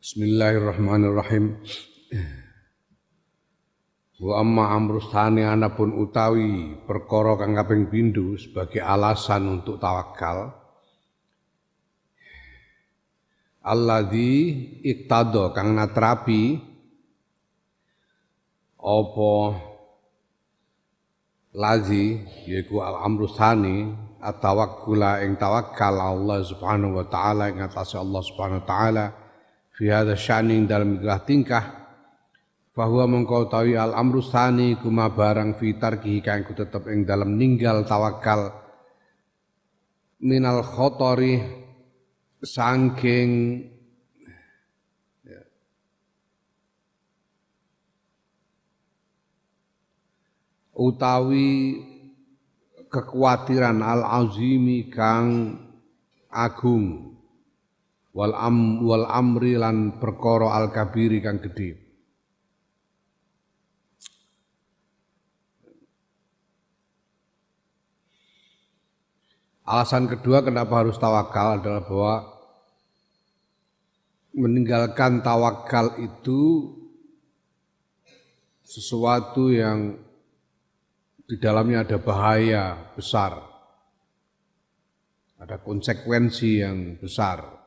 Bismillahirrahmanirrahim. Wa amma amrus tsani anapun utawi perkara kang kaping pindho sebagai alasan untuk tawakal. Alladzi iqtada kang natrapi apa lazi yaiku al amrus tsani at-tawakkula ing tawakal Allah Subhanahu wa taala ing atase Allah Subhanahu wa taala fi hadza sya'ni dalam tingkah bahwa mengkau tawi al amru tsani kuma barang fi tarkihi kang tetep ing dalam ninggal tawakal minal khotori saking utawi kekhawatiran al azimi kang agung wal amri lan perkara al kabiri kang gedhe. Alasan kedua kenapa harus tawakal adalah bahwa meninggalkan tawakal itu sesuatu yang di dalamnya ada bahaya besar, ada konsekuensi yang besar.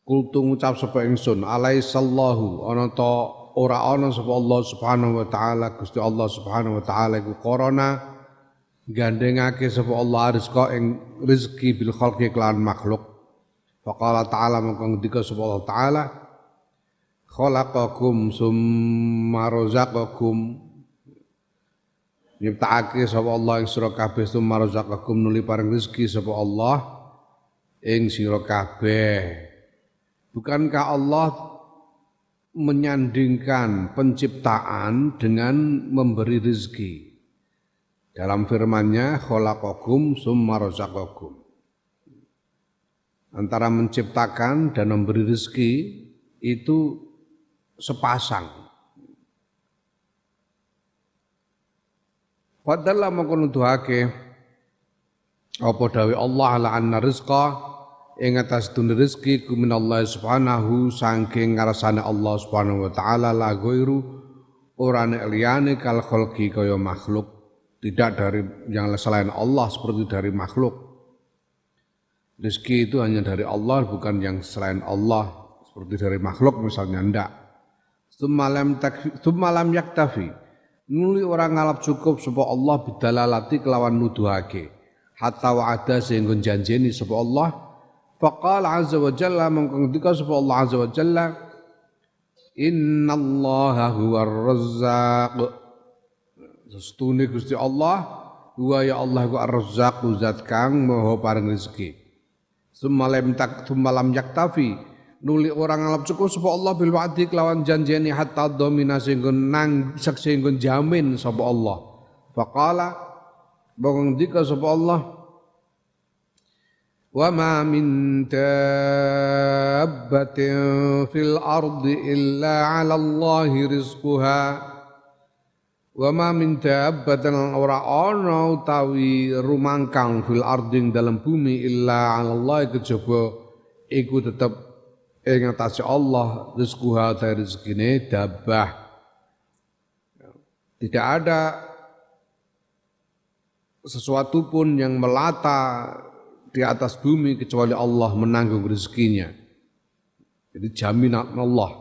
Kultu ngucap sapa ingsun alaihissallahu ana ta ora ana sapa Allah Subhanahu wa taala Gusti Allah Subhanahu wa taala iku korona gandengake sapa Allah rizqa ing rezeki bil khalqi kelan makhluk. Faqala ta'ala mongko ngendika sapa Allah taala khalaqakum summa razaqakum nyiptakake sapa Allah ing sira kabeh summa razaqakum nuli paring rezeki sapa Allah ing sira kabeh. Bukankah Allah menyandingkan penciptaan dengan memberi rezeki? Dalam firman-Nya, khalaqakum summa razaqakum. Antara menciptakan dan memberi rezeki itu sepasang. Fadalla mongko nuduhake apa dawuh Allah la anna rizqa ing atas dunia rezeki ku minallah subhanahu saking ngarsane Allah subhanahu wa ta'ala la ghairu ora nek liyane kal khalqi kaya makhluk, tidak dari yang selain Allah seperti dari makhluk. Rezeki itu hanya dari Allah, bukan yang selain Allah seperti dari makhluk misalnya, ndak. Summalam yaktafi nuli orang ngalap cukup sapa Allah bidalalati kelawan nuduhake hatta wa'ada sehingga janjeni sapa Allah. Faqala azza wa jalla mongko ngendika sapa Allah azza wa jalla innallaha huwar razzaq. Sestune Gusti Allah huwa ya Allah ku ar-razzaq zat kang maha paring rezeki. Summalam yaktafi nuli orang ngalap cukup sapa Allah bil wa'di kelawan janjeni hatta domina sehingga jamin sapa Allah. Faqala mongko ngendika sapa Allah wa ma min dabbatin fil ardi illa 'ala Allahi rizquha wa ma min dabbatin ora ana utawi rumangkang fil ardi dalam bumi illa 'ala Allahi kejaba iku tetep ing atase Allah rizquha ta rezekine dabbah. Tidak ada sesuatu pun yang melata di atas bumi kecuali Allah menanggung rezekinya. Jadi jaminan Allah.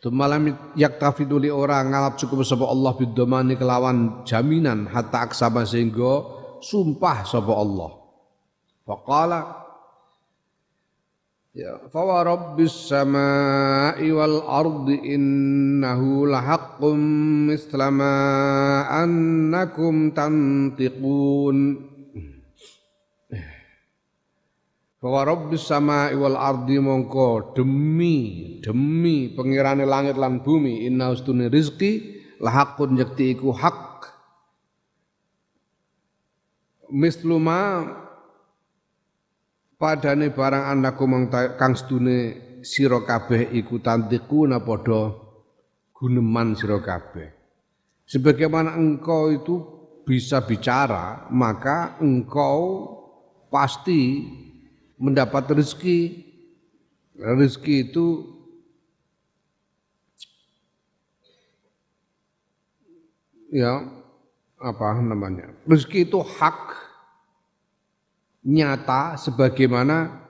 Malam yaktafi duli orang ngalap cukup sapa Allah bidomani kelawan jaminan hatta aksaba sehingga sumpah sapa Allah. Faqala ya fa wa rabbis samai wal ardi innahu lahaqqum misla ma annakum tantiqun. Bahwa Rabbis samai wal ardi mongko demi pengirane langit lan bumi inna ustune rizki lahakun yakti iku hak misluma padane barang andaku kang sedune sira kabeh iku tantikuna padha guneman sira kabeh. Sebagaimana engkau itu bisa bicara, maka engkau pasti mendapat rezeki Rezeki itu ya apa namanya? Rezeki itu hak nyata sebagaimana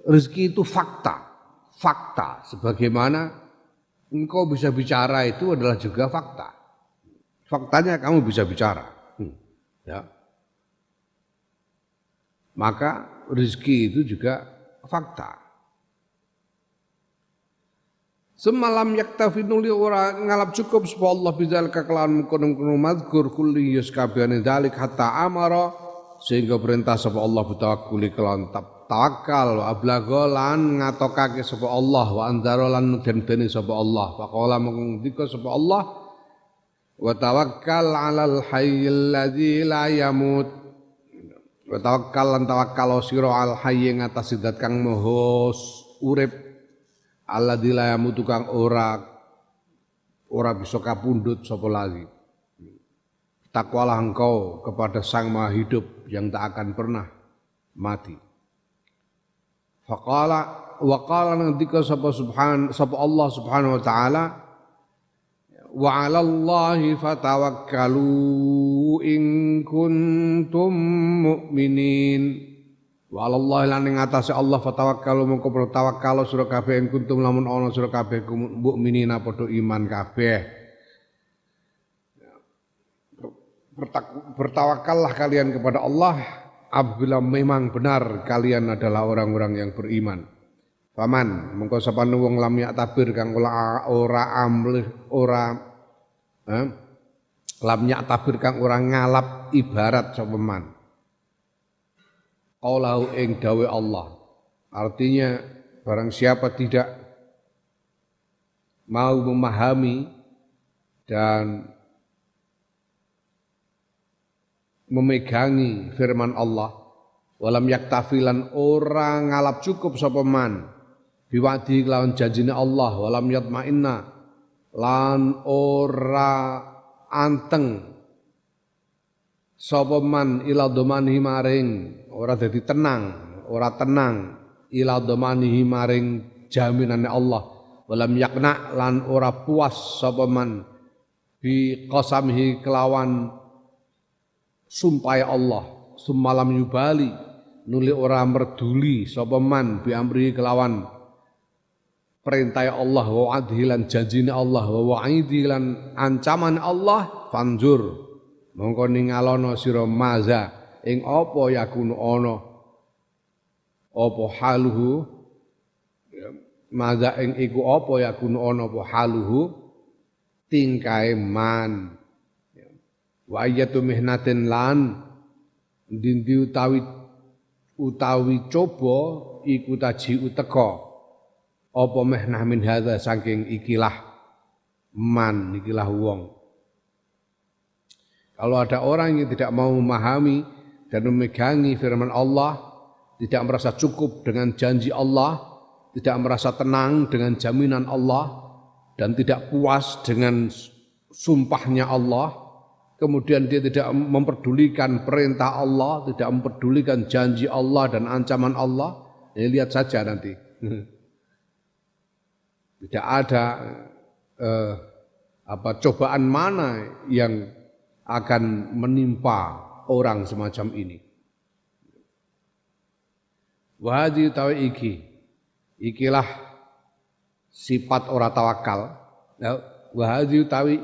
rezeki itu fakta. Fakta sebagaimana engkau bisa bicara itu adalah juga fakta. Faktanya kamu bisa bicara. Ya. Maka rezeki itu juga fakta. Semalam yaktafi nuli ora ngalap cukup sapa Allah bidzalika kelawan mungkon-mungkon mazkur kulli yaskabane dzalik hatta amara sehingga perintah sapa Allah bitawakkuli kelawan tawakal wa ablagha lan ngatokake sapa Allah wa anzara lan den-dene sapa Allah faqala mengdika sapa Allah wa tawakkal 'alal hayyil ladzi la yamut wa tawakkal lan tawakkal sira al hayy ngatas zat kang maha urip alladzi la yamut kang ora bisa kapundhut sapa lagi. Takwalah engkau kepada Sang Maha Hidup yang tak akan pernah mati. Faqala wa qala ngendika sapa Allah Subhanahu wa taala wa 'alallahi fatawakkalu in kuntum mu'minin. Wa 'alallahi lan ing atase Allah fatawakkalu mongko bertawakal sira kabeh in kuntum lamun ana sira kabeh mukminina padha iman kabeh. Bertawakallah kalian kepada Allah apabila memang benar kalian adalah orang-orang yang beriman. Paman mengko sapane wong lam yak tabir kang lam yak tabir kang ora ngalap ibarat sapa man. Qaulahu ing dawe Allah. Artinya barang siapa tidak mau memahami dan memegangi firman Allah walam yaktafilan orang ngalap cukup sapa man biwadi lawan janjine Allah walam yatmainna lan ora anteng sapa man ila domanihi maring ora dadi tenang ila domanihi maring jaminane Allah walam yakna lan ora puas sapa man bi qasamihi kelawan sumpah Allah summalam yubali nuli ora merduli sapa man bi amri kelawan perintah Allah wa adhilan janjine Allah wa wa'idi lan ancaman Allah fanzur mongko ningalono sira maza ing apa yakunu ana apa haluhu maza ing iku apa yakunu ana apa haluhu tingkae man wa ayatu mihnatin lan dindi utawi coba iku taji uteka apa mihnah min hadza saking ikilah wong. Kalau ada orang yang tidak mau memahami dan memegangi firman Allah, tidak merasa cukup dengan janji Allah, tidak merasa tenang dengan jaminan Allah dan tidak puas dengan sumpahnya Allah, kemudian dia tidak memperdulikan perintah Allah, tidak memperdulikan janji Allah dan ancaman Allah, ya lihat saja nanti. Tidak ada cobaan mana yang akan menimpa orang semacam ini. Wa hadhi tawi ikilah sifat ora tawakal. Wa hadhi tawi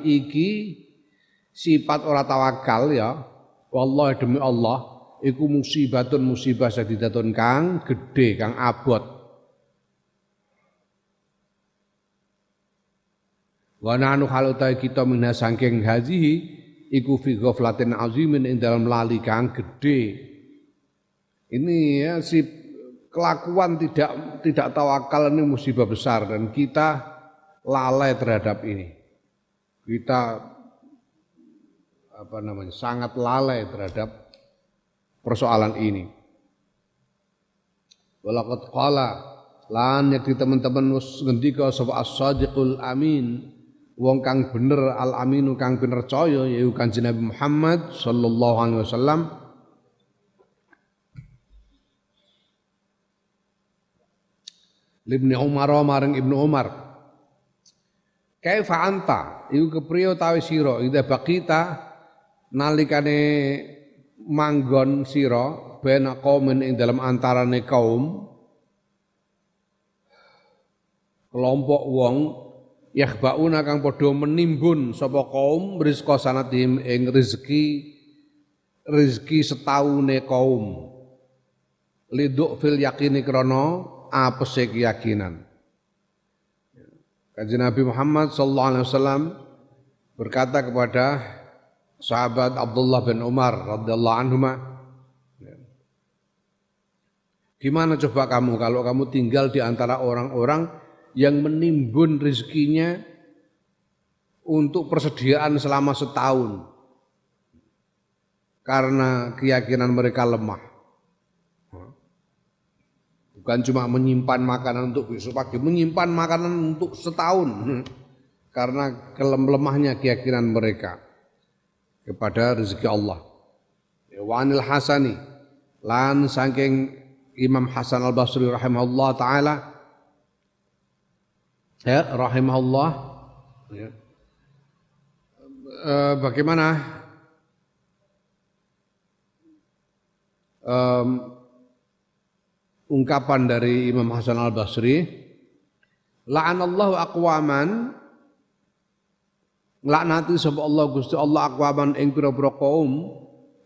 sifat ora tawakal ya, wallahi demi Allah, iku musibah sadidatun kang gedhe, kang abot. Wa nahnu halutai kita minha saking hazihi iku fi ghaflatin azimin ing dalam lali kang gedhe. Ini ya si kelakuan tidak tawakal ini musibah besar dan kita lalai terhadap ini. Kita sangat lalai terhadap persoalan ini. Walaqad qala lan yakti teman-teman wis ngendika sapa as-sadiqul amin, wong kang bener al-aminu kang bener caya yaiku Kanjeng Nabi Muhammad sallallahu alaihi wasallam. Ibnu Umar maring Ibnu Umar. Kaifa anta iku kepriyo tawi sira ida baqita nalikane manggon sira bena qaumin ing dalam antarane kaum kelompok wong yakhbauna kang padha menimbun sapa kaum rizqa sanatihim ing rezeki setaune kaum liduk fil yakini krana apese keyakinan. Kanjeng Nabi Muhammad sallallahu alaihi wasallam berkata kepada sahabat Abdullah bin Umar radhiyallahu anhuma, gimana coba kamu kalau kamu tinggal di antara orang-orang yang menimbun rezekinya untuk persediaan selama setahun karena keyakinan mereka lemah. Bukan cuma menyimpan makanan untuk besok pagi, menyimpan makanan untuk setahun karena lemahnya keyakinan mereka kepada rezeki Allah. Wanil Hasani lan saking Imam Hasan Al-Basri rahimahullah taala rahimahullah bagaimana ungkapan dari Imam Hasan Al-Basri, la'anallahu aqwaman, laknati sapa Allah Gusti Allah aqwaman ing pira-pira kaum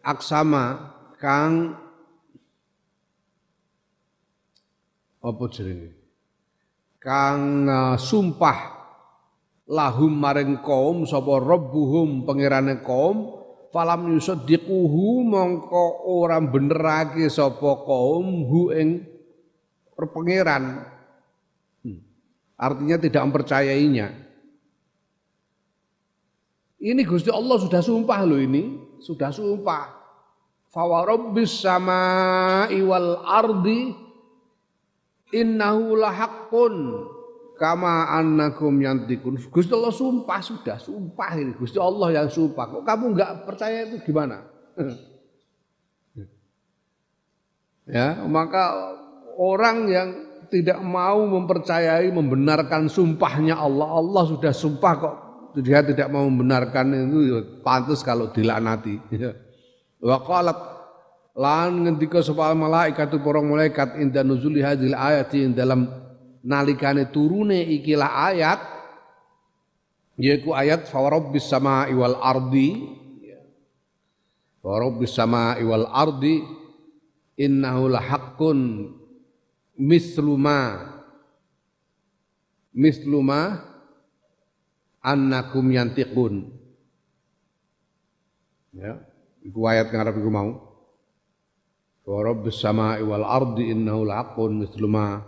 aksama kang apa jenenge kang sumpah lahum maring kaum sapa rabbuhum pangerane kaum falam yusaddiquhu mongko ora benerake sapa kaum hu ing pangeran. Artinya tidak mempercayainya. Ini Gusti Allah sudah sumpah loh ini, sudah sumpah. Fa wa rabbis samai wal ardi innahu lahaqqun kama annakum yantikun. Gusti Allah sumpah, sudah sumpah ini. Gusti Allah yang sumpah. Kok kamu enggak percaya itu gimana? Ya, maka orang yang tidak mau mempercayai, membenarkan sumpahnya Allah, Allah sudah sumpah kok dia tidak mau membenarkan itu pantas kalau dilaknati. Wa qalat lan ngendika sapa malaikat para malaikat inda nuzuli hadhil ayati ing dalam nalikane turune ikilah ayat yaiku ayat fa rabbis samai wal ardi wa rabbis samai wal ardi innahu lahaqqun misluma annakum yantiqun. Ya, iku ayat ngarep iku mau. Wa rabbis samai wal ardi innahu lahaqqun misluma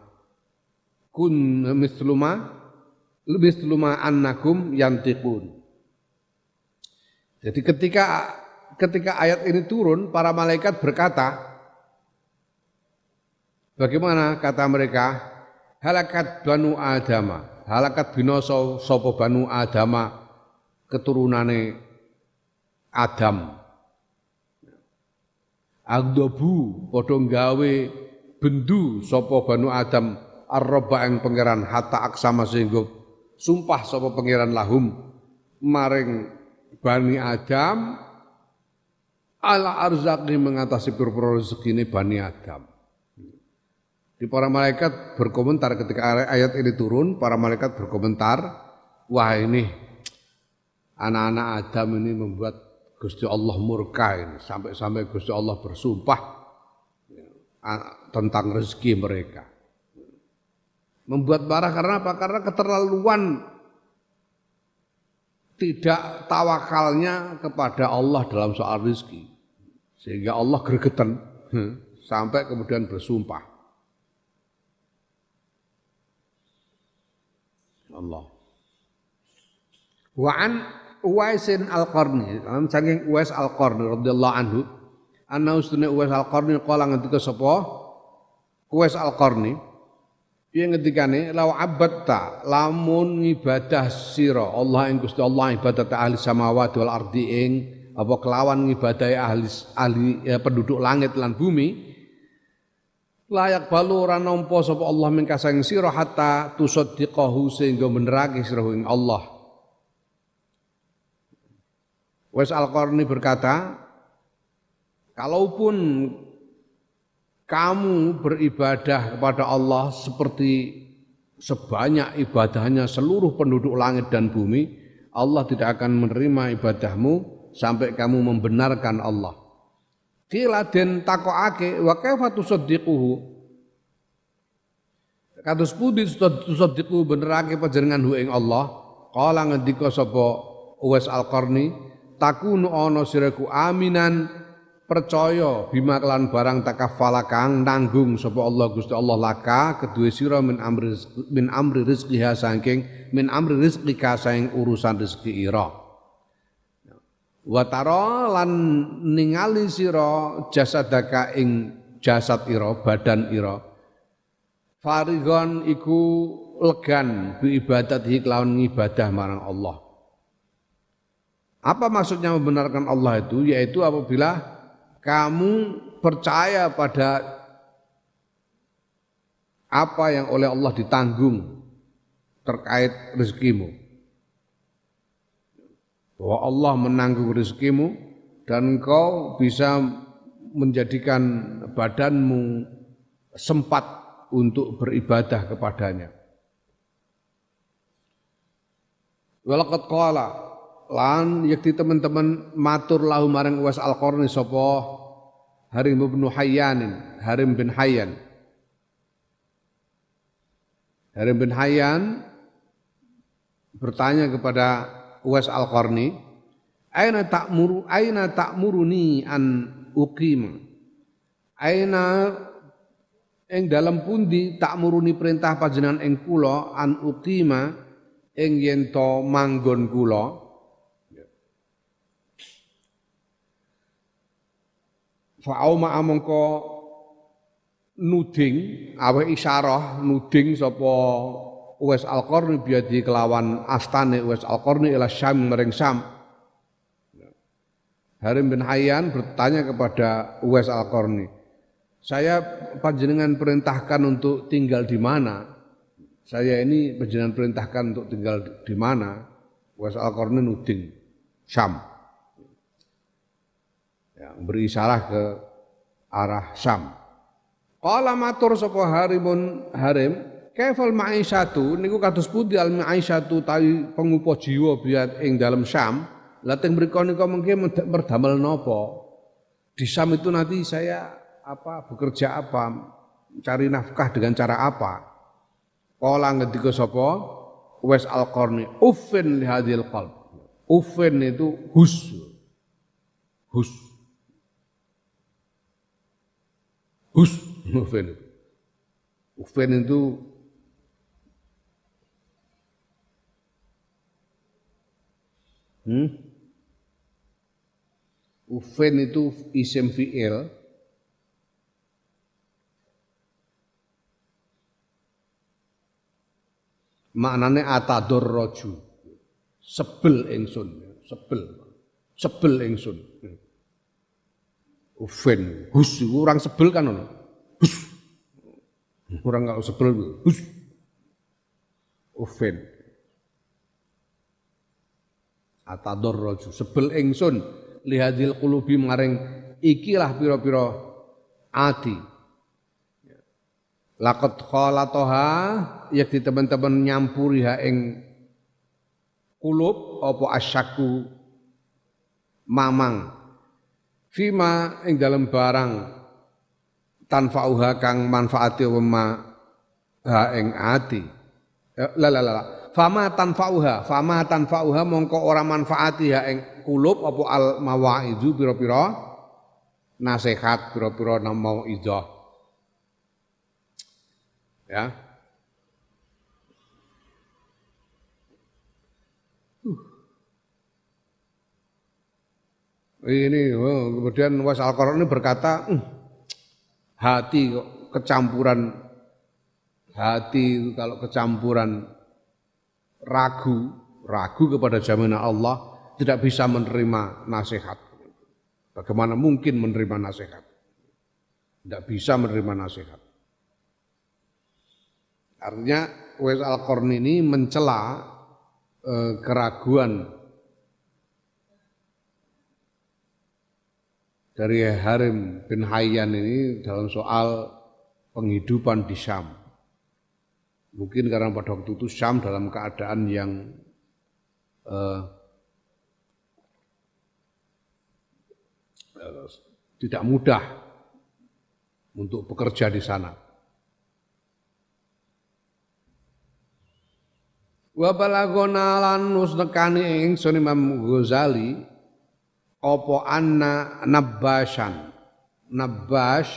annakum yantiqun. Jadi ketika ayat ini turun, para malaikat berkata, bagaimana kata mereka? Halakat banu Adama, halakat binoso sapa banu Adama keturunane Adam. Agdobu padha gawe bendu sapa banu Adam ar-rabba ing pangeran hatta aksama sehingga sumpah sapa pangeran lahum maring Bani Adam ala arzaqi mengatasi pira-pira rezekine Bani Adam. Di para malaikat berkomentar ketika ayat ini turun, para malaikat berkomentar, wah ini anak-anak Adam ini membuat Gusti Allah murka ini, sampai-sampai Gusti Allah bersumpah tentang rezeki mereka. Membuat marah karena apa? Karena keterlaluan tidak tawakalnya kepada Allah dalam soal rezeki. Sehingga Allah gregetan sampai kemudian bersumpah. Allah. Wa an Uwaisin Al-Qarni, saking Uwais Al-Qarni radhiyallahu anhu, anna ustune Uwais Al-Qarni kala ngendika sapa Uwais Al-Qarni, piye ngendikane law abadta lamun ngibadah sira Allah ing Gusti Allah ibadat ahli samawati wal ardi ing apa kelawan ngibadahi ahli penduduk langit lan bumi layak balu ora nampa sapa Allah mingka saing sira hatta tusaddiqahu sehingga benerake sira ing Allah. Uwais Al-Qarni berkata, kalaupun kamu beribadah kepada Allah seperti sebanyak ibadahnya seluruh penduduk langit dan bumi, Allah tidak akan menerima ibadahmu sampai kamu membenarkan Allah. Qila den takokake wa kaifa tusaddiquhu. Kados pundi tusaddiquhu benerake panjenengan hu ing Allah? Qala ngendika sapa Uwais Al-Qarni, takunu ana siraku aminan percaya bima kelan barang takafala kang nanggung sapa Allah Gusti Allah laka kedue sira min amri rizqiha saking min amri rizqika saing urusan rezeki ira. Wa tara lan ningali sira jasadaka ing jasad ira badan ira farigon iku legan bi ibadatihi kelawan ngibadah marang Allah. Apa maksudnya membenarkan Allah itu? Yaitu apabila kamu percaya pada apa yang oleh Allah ditanggung terkait rezekimu. Bahwa Allah menanggung rezekimu dan engkau bisa menjadikan badanmu sempat untuk beribadah kepadanya. Walaqad qala lan yakti teman-teman matur lahu marang Uwais Al-Qarni sapa Harim bin Hayyan. Harim bin Hayyan bertanya kepada Uwais Al-Qarni, aina ta'muruni an uqim. Aina ing dalem pundi ta'muruni perintah panjenengan ing kula an uqima ing yen to manggon kula. Fa'auma amangka nuding awe isyarah nuding sapa Uwais Al-Qarni biadi kelawan astane Uwais Al-Qarni ila Syam maring Syam. Harim bin Hayyan bertanya kepada Uwais Al-Qarni, saya panjenengan perintahkan untuk tinggal di mana? Saya ini panjenengan perintahkan untuk tinggal di mana? Uwais Al-Qarni nuding Syam. Ya, beri isyarat ke arah Syam. Qala matur sapa Harim kaifal ma'isyatu niku kados pundi al ma'isyatu tawi pengupa jiwa biat ing dalam Syam. Lah teng mriku nika mengke merdamel napa? Di Syam itu nanti saya bekerja apa? Cari nafkah dengan cara apa? Qala ngendika sapa? Uwais Al-Qarni, uffin li hadhil qalb. Uffin itu hus. Uffin itu Ufen itu isim fi'il maknane atadur roju sebel ingsun Ufen hus orang sebel kan ono hus orang enggak sebel hus Ufen atadur roju sebel ingsun lihadil qulubi maring ikilah pira-pira ati laqad khalatoha yakti teman-teman nyampuri ha ing kulub apa asyaku mamang fima ing dalam barang tanfa'uha kang manfaati wa ha ing ati fama tanfa'uha mongko ora manfaati ha ing kulub apa al mawaizu pira-pira nasihat pira-pira mauizah ya ini kemudian Uwais Al-Qarni berkata hati kok kecampuran hati kalau kecampuran ragu kepada jaminan Allah tidak bisa menerima nasihat. Bagaimana mungkin menerima nasihat? Tidak bisa menerima nasihat. Artinya Uwais Al-Qarni ini mencela keraguan dari Harim bin Hayyan ini dalam soal penghidupan di Syam. Mungkin karena pada waktu itu Syam dalam keadaan yang tidak mudah untuk bekerja di sana. Wa balagona lan nusnekani ingsun Imam Ghazali apa anna Nabbashan. Nabbash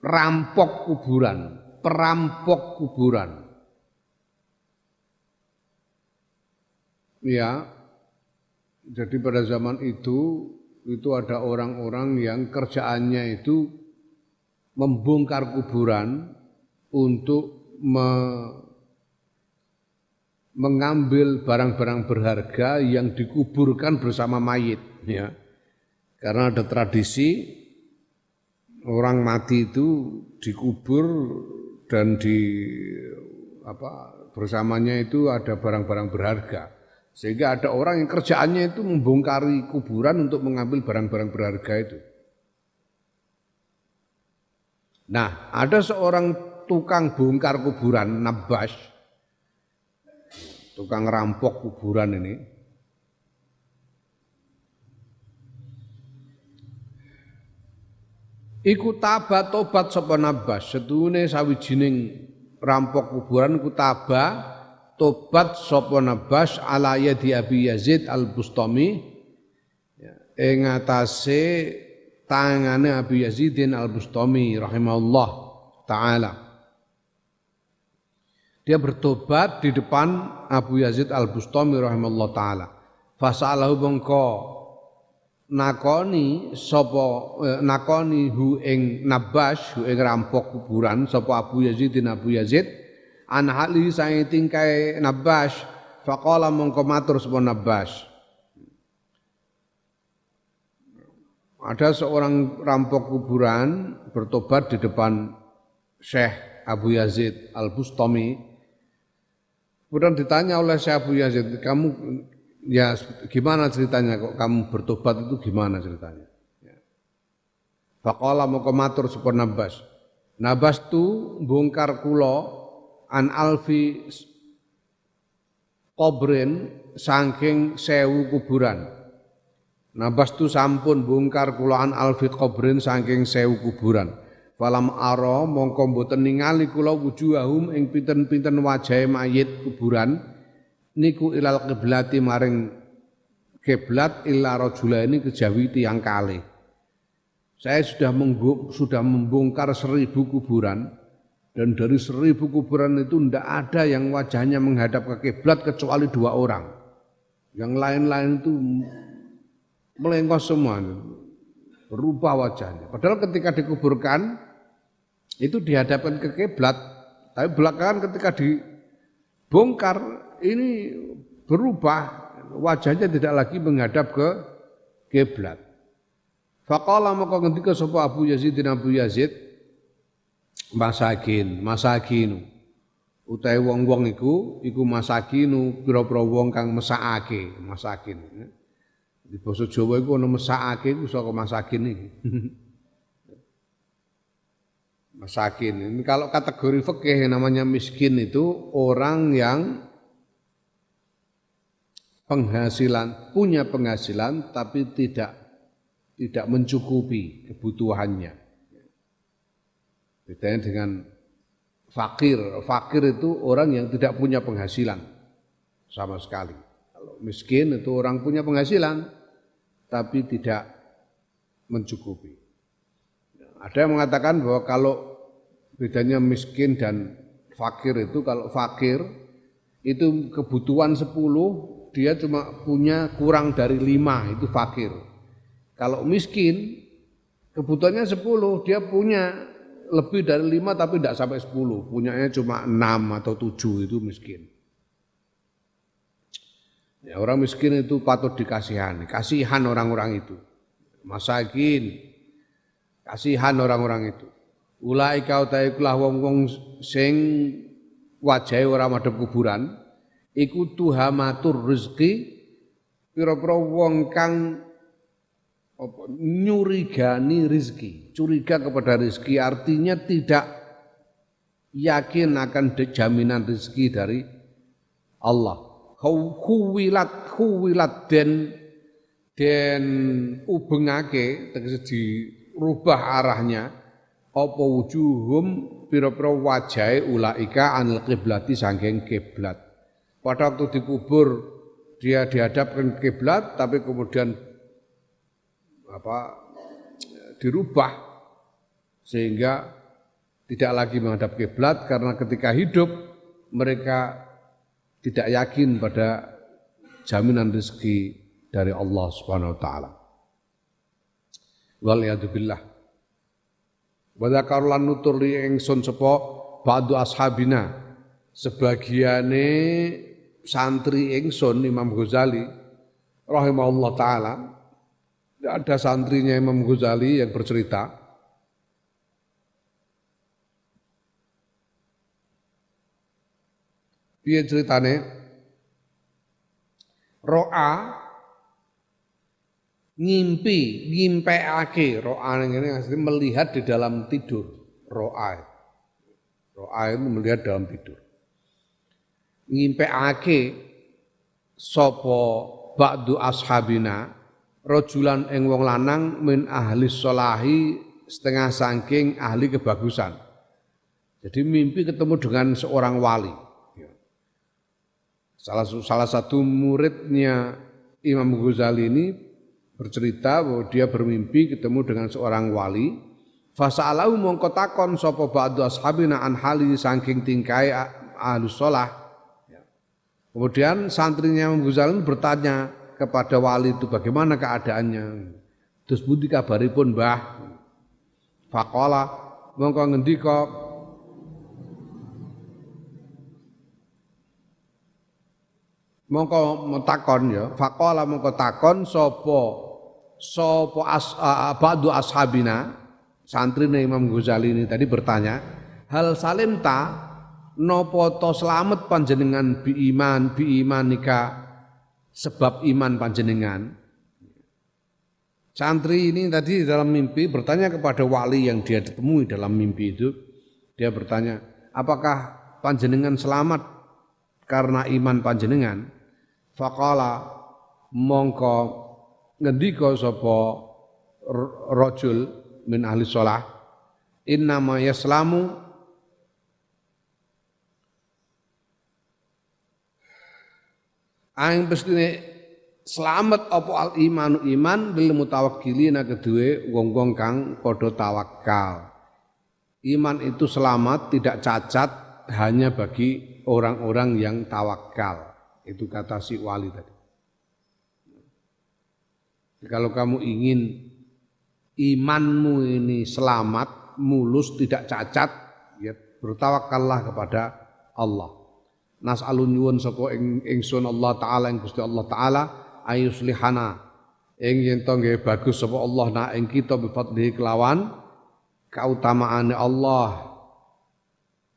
rampok kuburan, perampok kuburan. Ya, jadi pada zaman itu ada orang-orang yang kerjaannya itu membongkar kuburan untuk mengambil barang-barang berharga yang dikuburkan bersama mayit, ya. Karena ada tradisi orang mati itu dikubur dan bersamanya itu ada barang-barang berharga. Sehingga ada orang yang kerjaannya itu membongkari kuburan untuk mengambil barang-barang berharga itu. Nah, ada seorang tukang bongkar kuburan, Nabbash, tukang rampok kuburan ini. Iku tobat sapa Nabbash, sedune sawijining rampok kuburan iku tobat sapa Nabbash ala yadi Abi Yazid Al-Bustami, ing atase tangane Abi Yazidin Al-Bustami rahimahullah taala. Dia bertobat di depan Abu Yazid Al-Bustami rahimahullah taala. Fasalahu mongko nakoni hu ing Nabbash, hu ing rampok kuburan sapa Abu Yazid an hali sae tingkai Nabbash. Faqala mongko matur sapa Nabbash. Ada seorang rampok kuburan bertobat di depan Syekh Abu Yazid Al-Bustami. Kemudian ditanya oleh Syekh Abu Yazid, kamu ya gimana ceritanya kok kamu bertobat itu gimana ceritanya? Faqala mongko matur sapa Nabbash. Nabbash tu bongkar kula an alfi qabrin saking 1000 kuburan. Nabbash tu sampun bongkar kula an alfi qabrin saking 1000 kuburan. Falam ara mongko mboten ningali kula wujuhahum ing pinten-pinten wajahe mayit kuburan niku ilal qiblati maring kiblat illa rajulaini kejawi tiyang kalih. Saya sudah membongkar 1000 kuburan dan dari 1000 kuburan itu tidak ada yang wajahnya menghadap ke kiblat kecuali 2 orang. Yang lain-lain itu melengkos semua, berubah wajahnya. Padahal ketika dikuburkan itu dihadapkan ke kiblat, tapi belakangan ketika dibongkar ini berubah, wajahnya tidak lagi menghadap ke kiblat. Faqala maka ngendika sapa Abu Yazid masakinu utahe wong-wong iku masakinu pira-pira wong kang mesakake, masakin. Di basa Jawa iku ana mesakake iku saka masakin iki. Masakin. Ini kalau kategori fikih namanya miskin itu orang yang punya penghasilan tapi tidak mencukupi kebutuhannya. Bedanya dengan fakir. Fakir itu orang yang tidak punya penghasilan sama sekali. Kalau miskin itu orang punya penghasilan tapi tidak mencukupi. Ada yang mengatakan bahwa kalau bedanya miskin dan fakir itu, kalau fakir itu kebutuhan 10, dia cuma punya kurang dari 5, itu fakir. Kalau miskin, kebutuhannya 10, dia punya lebih dari 5 tapi tidak sampai 10, punyanya cuma 6 atau 7, itu miskin. Ya, orang miskin itu patut dikasihani, kasihan orang-orang itu. Masakin, kasihan orang-orang itu. Ulaika utahe kulah wong-wong sing wajahe ora madhep kuburan iku tuhamatur rezeki pira-pira wong kang nyurigani rezeki, curiga kepada rezeki artinya tidak yakin akan jaminan rezeki dari Allah. Khuwilat den ubengake tegese dirubah arahnya apa wujuhum pira-pira wajahe ulaika anil qiblati saking kiblat. Pada waktu dikubur dia dihadapkan kiblat tapi kemudian dirubah sehingga tidak lagi menghadap kiblat karena ketika hidup mereka tidak yakin pada jaminan rezeki dari Allah Subhanahu wa taala. Wal iyadu billah. Wa dzakarulan nutur li ingsun sapa ba'du ashabina sebagiane santri ingsun Imam Ghazali rahimahullah taala. Ada santrinya Imam Ghazali yang bercerita piye ceritane ro'a ngimpeake ro'a ini maksudnya melihat di dalam tidur ro'a itu melihat dalam tidur ngimpeake sapa ba'du ashabina rajulan ing wong lanang min ahli sholahi setengah saking ahli kebagusan. Jadi mimpi ketemu dengan seorang wali. Salah satu muridnya Imam Ghazali ini bercerita bahwa dia bermimpi ketemu dengan seorang wali. Fasa'alahu mongko takon sapa ba'du ashabina an hali saking tingkai ahli sholah. Kemudian santrinya Imam Ghazali bertanya kepada wali itu bagaimana keadaannya. Terus budi kabaripun Mbah. Faqala mongko ngendika mongko metakon ya. Faqala mongko takon sapa ba'du ashabina santrine Imam Ghazali ini tadi bertanya, hal salim ta napa to slamet panjenengan bi imanika sebab iman panjenengan. Santri ini tadi dalam mimpi bertanya kepada wali yang dia ditemui dalam mimpi itu. Dia bertanya, apakah panjenengan selamat karena iman panjenengan? Faqala mongko ngendika sapa rajul min ahli shalah, innama yaslamu Aing pestine selamat apa al imanu iman bil mutawakkilina kedue wong-wong kang padha tawakal. Iman itu selamat tidak cacat hanya bagi orang-orang yang tawakal. Itu kata si wali tadi. Kalau kamu ingin imanmu ini selamat, mulus, tidak cacat, ya bertawakallah kepada Allah. Nas'alun nyuwun sapa ingsun Allah taala ing Gusti Allah taala ayuslihana ing yen to nggih bagus sapa Allah na ing kita bi fadlihi kelawan kautamaane Allah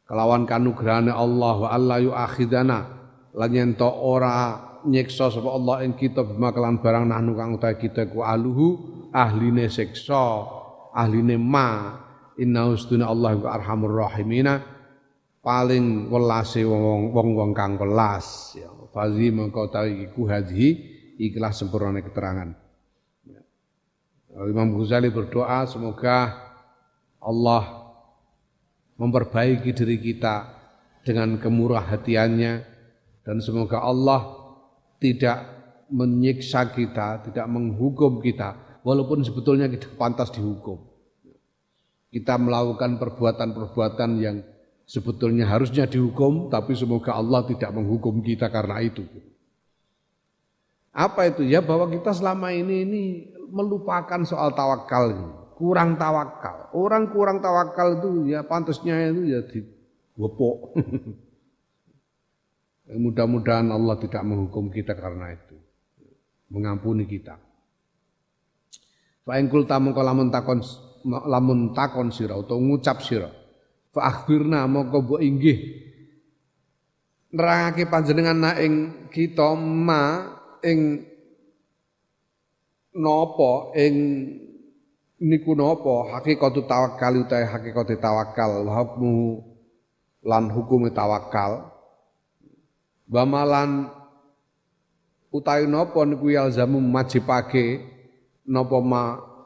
kelawan kanugrahane Allah wa alla yuakhidana lan yen to ora nyiksa sapa Allah ing kita bima kelan barang nahnu kang utahe kita ku aluhu ahline siksa ahline ma inna ustuna Allah wa arhamur rahimina paling welase wong-wong kang welas ya fazi mengko tawi iku hadhi ikhlas sempurnane keterangan. Imam Ghazali berdoa semoga Allah memperbaiki diri kita dengan kemurah hatiannya dan semoga Allah tidak menyiksa kita, tidak menghukum kita walaupun sebetulnya kita pantas dihukum. Kita melakukan perbuatan-perbuatan yang sebetulnya harusnya dihukum, tapi semoga Allah tidak menghukum kita karena itu. Apa itu? Ya bahwa kita selama ini melupakan soal tawakal ini. Kurang tawakal. Orang kurang tawakal itu ya pantasnya itu ya diwepok. Mudah-mudahan Allah tidak menghukum kita karena itu. Mengampuni kita. Fa in qulta mongko lamun takon lamun takon sira utawa ngucap sira fa akhbirna mongko mbok inggih nerangake panjenengan ing kita ing napa ing niku napa hakikatu tawakkal utahe hakikate tawakal wa hukmu lan hukume tawakal bamalan utahe napa niku yalzamu majibake napa ma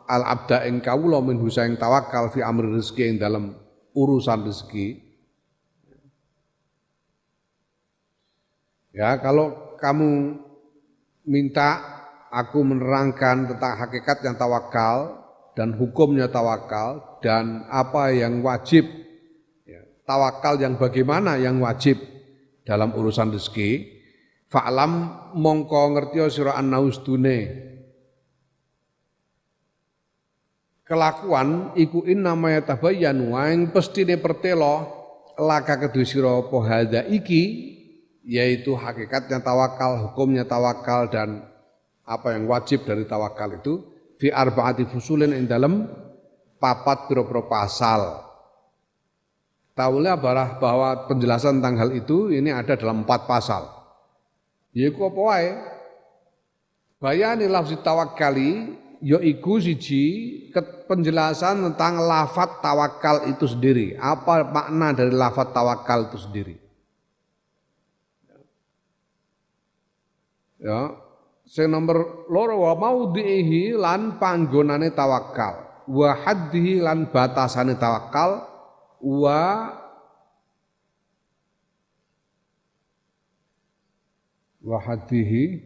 al abda ing kawula min husaing tawakal fi amri rezeki ing dalam urusan rezeki. Ya, kalau kamu minta aku menerangkan tentang hakikat yang tawakal dan hukumnya tawakal dan apa yang wajib, ya, tawakal yang bagaimana yang wajib dalam urusan rezeki, fa'lam mongko ngerti sira annaustune kelakuan iku innama yatabayyanu ing pestine pertelo laka kedue sira apa hadza iki yaitu hakikatnya tawakal, hukumnya tawakal dan apa yang wajib dari tawakal itu fi arba'ati fusulin ing dalem papat pira-pira pasal. Tahulah bahwa penjelasan tentang hal itu ini ada dalam 4 pasal. Yaiku apa wae? Bayani lafzi tawakkali yaiku siji penjelasan tentang lafaz tawakal itu sendiri. Apa makna dari lafaz tawakal itu sendiri? Ya, sing nomor loro wa maudhihi lan panggonane tawakal, wa haddihi lan batasane tawakal, wa haddihi.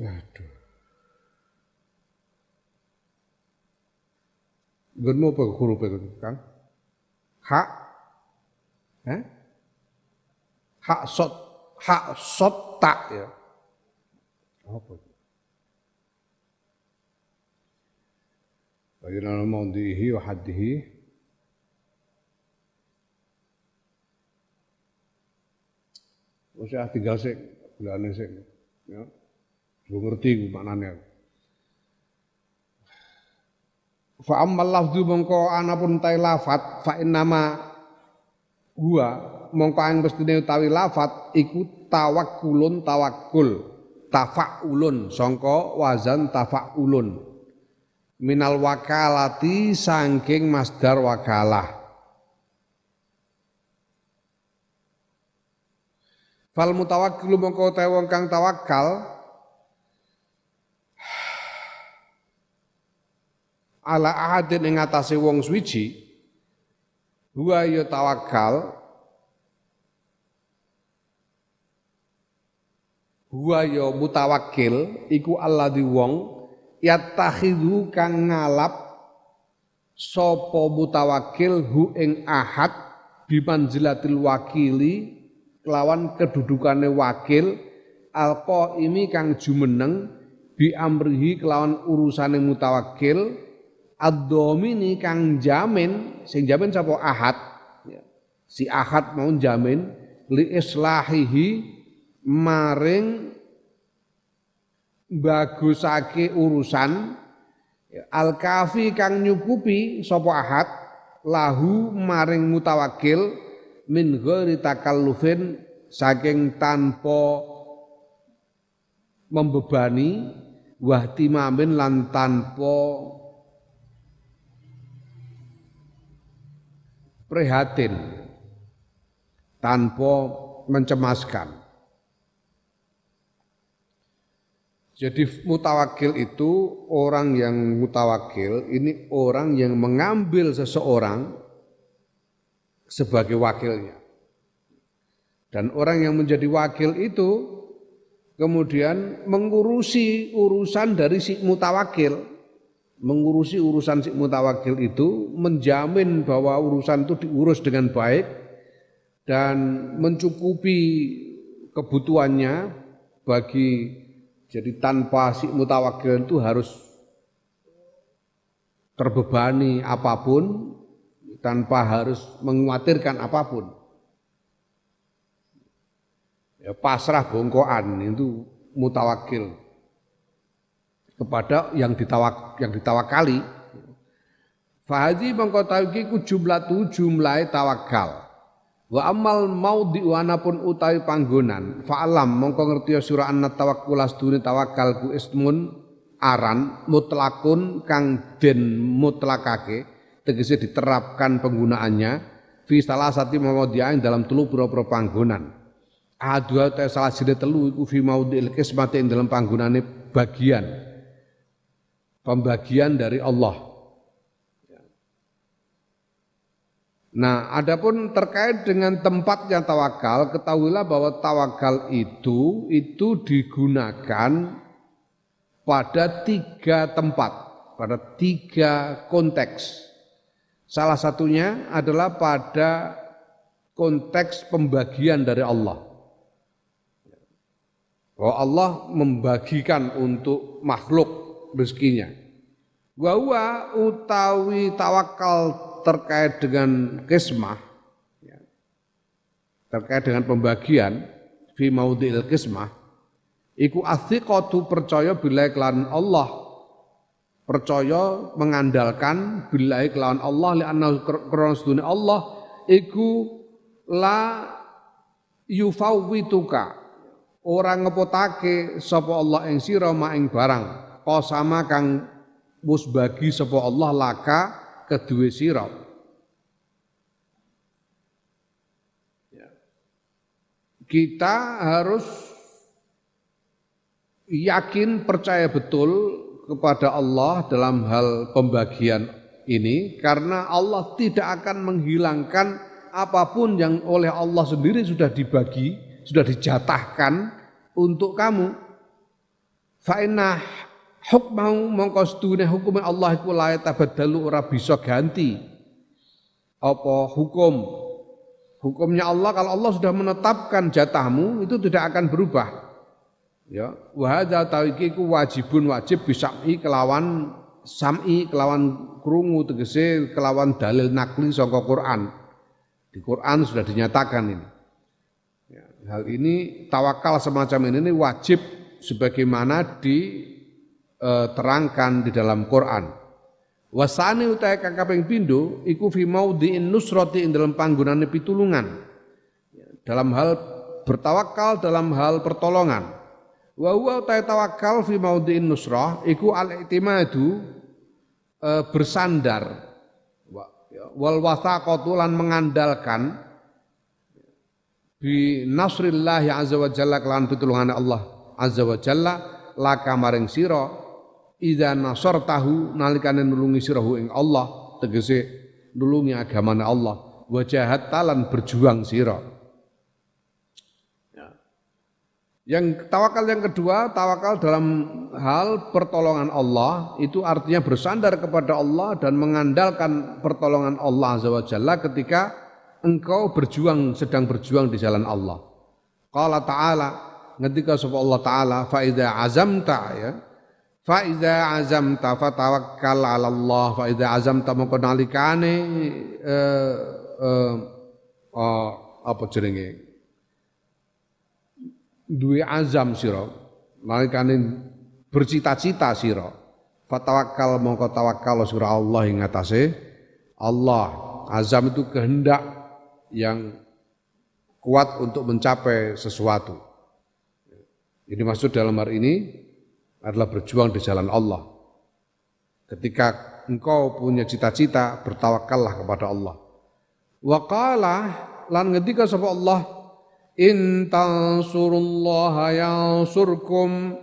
Aduh. Gunmu apa huruf itu, Kang? Hak? Hak sot tak ya. Apa itu? Bagaimana maudhihi wa haddihi? Usah tinggal sik, bulane sik. Ya. Lu ngerti maknane. Fa ammal lafdzu mongko anapun ta lafat fa innama huwa mongko ang mestine utawi lafat iku tawakkulun tawakkul tafaulun sangka wazan tafaulun minal wakalati saking masdar wakalah. Fal mutawakkilu mongko ta wong kang tawakal ala ahadin ing atase wong suwiji huwa ya tawakal huwa ya mutawakkil iku alladzi wong yattakhidhu kang ngalap sapa mutawakkil hu ing ahad bimanzilatil wakili kelawan kedudukane wakil alqaimi kang jumeneng bi amrihi kelawan urusane mutawakkil ad-dhamini kang jamin sing jamin sapa ahad si ahad mau jamin li islahihi maring bagusake urusan al-kafi kang nyukupi sapa ahad lahu maring mutawakkil min ghairi takallufin saking tanpa membebani wahtimamin lan tanpa prihatin tanpa mencemaskan. Jadi mutawakil itu orang yang mutawakil ini orang yang mengambil seseorang sebagai wakilnya. Dan orang yang menjadi wakil itu kemudian mengurusi urusan dari si mutawakil. Mengurusi urusan si mutawakil itu menjamin bahwa urusan itu diurus dengan baik dan mencukupi kebutuhannya bagi jadi tanpa si mutawakil itu harus terbebani apapun tanpa harus mengkhawatirkan apapun. Ya, pasrah bongkoan itu mutawakil. kepada yang ditawakali. Fahadi mongko tawiki ku jumlahe tawakal. Wa amal maudhi'u anapun utawi panggonan fa'alam mongko ngerti sira anna tawakkul astune tawakal ku ismun aran mutlakun kang den mutlakake tegese diterapkan penggunaannya fi salasati mawadhi'ain dalam telu pira-pira panggonan. Adua ta salah siji telu iku fi maudhi'il qismati ing dalam panggonane bagian pembagian dari Allah. Nah, adapun terkait dengan tempatnya tawakal, ketahuilah bahwa tawakal itu digunakan pada 3 tempat, pada 3 konteks. Salah satunya adalah pada konteks pembagian dari Allah. Bahwa Allah membagikan untuk makhluk rezekinya. Wa huwa utawi tawakal terkait dengan qismah, terkait dengan pembagian fi maudhi'il qismah iku athiqatu percaya billahi kelawan Allah, percaya mengandalkan billahi kelawan Allah li anna krana sedune Allah iku la yufawwituka ora ngepotake sapa Allah ing sira ma ing barang qasama kang wis bagi sapa Allah laka kedua sirah. Kita harus yakin percaya betul kepada Allah dalam hal pembagian ini karena Allah tidak akan menghilangkan apapun yang oleh Allah sendiri sudah dibagi, sudah dijatahkan untuk kamu. Fa inna hukmahu mongko sedune hukume Allah iku la tabaddalu ora bisa ganti apa hukumnya Allah. Kalau Allah sudah menetapkan jatahmu itu tidak akan berubah ya. Wa hadza tawiki ku wajib bisam'i kelawan sam'i kelawan krungu tegese kelawan dalil nakli saka Quran. Di Quran sudah dinyatakan ini ya, hal ini tawakal semacam ini wajib sebagaimana terangkan di dalam Quran. Wasani utai kaping pindho iku fi maudhi'in nusrati ing dalam panggonane pitulungan. Dalam hal bertawakal dalam hal pertolongan. Wa huwa utai tawakal fi maudhi'in nusrah iku al-i'timadu bersandar wal wathaqatu lan mengandalkan bi nasrillah azza wa jalla kelan pitulungane Allah azza wa jalla laka maring sira idza nasartahu nalikane nulungi sirahu ing Allah tegese nulungi agamane Allah wajahat talan berjuang sira. Ya. Yang tawakal yang kedua, tawakal dalam hal pertolongan Allah itu artinya bersandar kepada Allah dan mengandalkan pertolongan Allah azza wa jalla ketika engkau sedang berjuang di jalan Allah. Qala ta'ala ketika sapa Allah taala fa idza azamta ya fa idza azamta fatawakkal 'ala Allah fa idza azamta mongko nalikane apa jenenge duwe azam sira nalikane bercita-cita sira fatawakkal mongko tawakkal sira Allah ing atase Allah. Azam itu kehendak yang kuat untuk mencapai sesuatu. Ini maksud dalam hal ini adalah berjuang di jalan Allah. Ketika engkau punya cita-cita, bertawakallah kepada Allah. Wa qala lan ngendika sapa Allah, in tansurullaha yansurkum.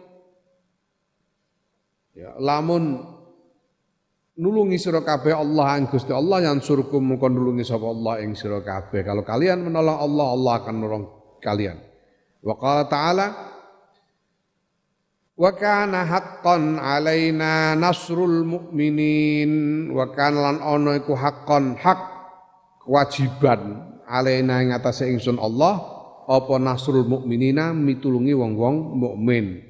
Ya, lamun nulungi sira kabeh Allah ing Gusti Allah yansurkum mengko nulungi sapa Allah ing sira kabeh. Kalau kalian menolong Allah, Allah akan menolong kalian. Wa qala ta'ala wa kana haqqan alaina nasrul mu'minin wa kana lan ana iku haqqan hak kewajiban alaina ing atase ingsun Allah apa nasrul mukminina mitulungi wong-wong mukmin.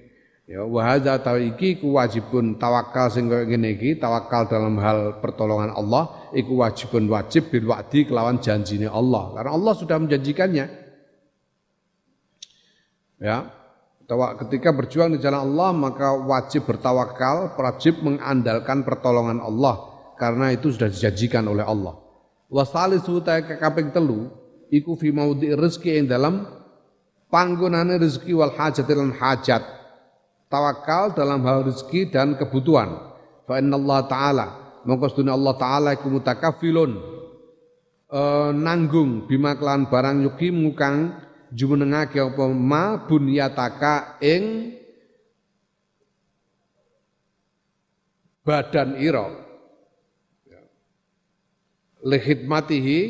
Ya wa hadza iki wajibun tawakal sing kaya ngene iki tawakal dalam hal pertolongan Allah iku wajib bil wa'di kelawan janjine Allah karena Allah sudah menjanjikannya. Ya. Ketika berjuang di jalan Allah maka wajib bertawakal, wajib mengandalkan pertolongan Allah karena itu sudah dijanjikan oleh Allah. Wasalisu ta kaping telu iku fi maudhi rezeki ing dalam panggonane rezeki wal hajat lan hajat. Tawakal dalam hal rezeki dan kebutuhan. Fa innallaha ta'ala mongko sedune Allah taala iku mutakaffilun nanggung bima kelan barang yuki mukang jumenengake apa ma bunyataka ing badan ira li khidmatihi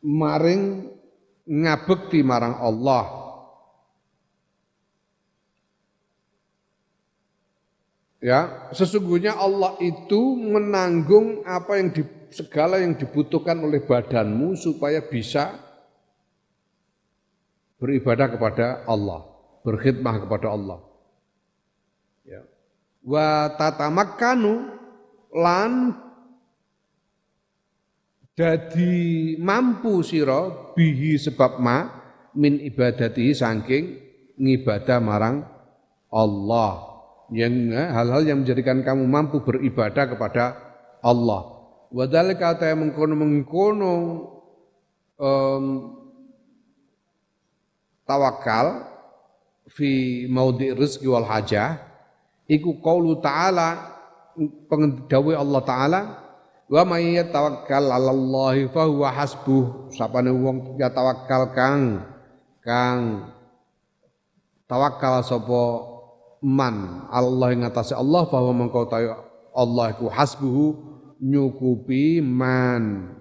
maring ngabekti marang Allah. Ya, sesungguhnya Allah itu menanggung apa yang segala yang dibutuhkan oleh badanmu supaya bisa beribadah kepada Allah, berkhidmah kepada Allah. Ya. Wa tatamakkanu lan dadi mampu sira bihi sebab ma min ibadati saking ngibadah marang Allah. Yang hal-hal yang menjadikan kamu mampu beribadah kepada Allah. Wa dzalika ta mengkono tawakal fi maudhi rizqi wal hajah iku qaulu ta'ala pengendawai Allah taala wa may yatawakkal 'ala Allahi fa huwa hasbuh sapane wong ya tawakal kang tawakal sapa man Allah ing atase Allah fa huwa mangko Allah iku hasbuhu nyukupi man.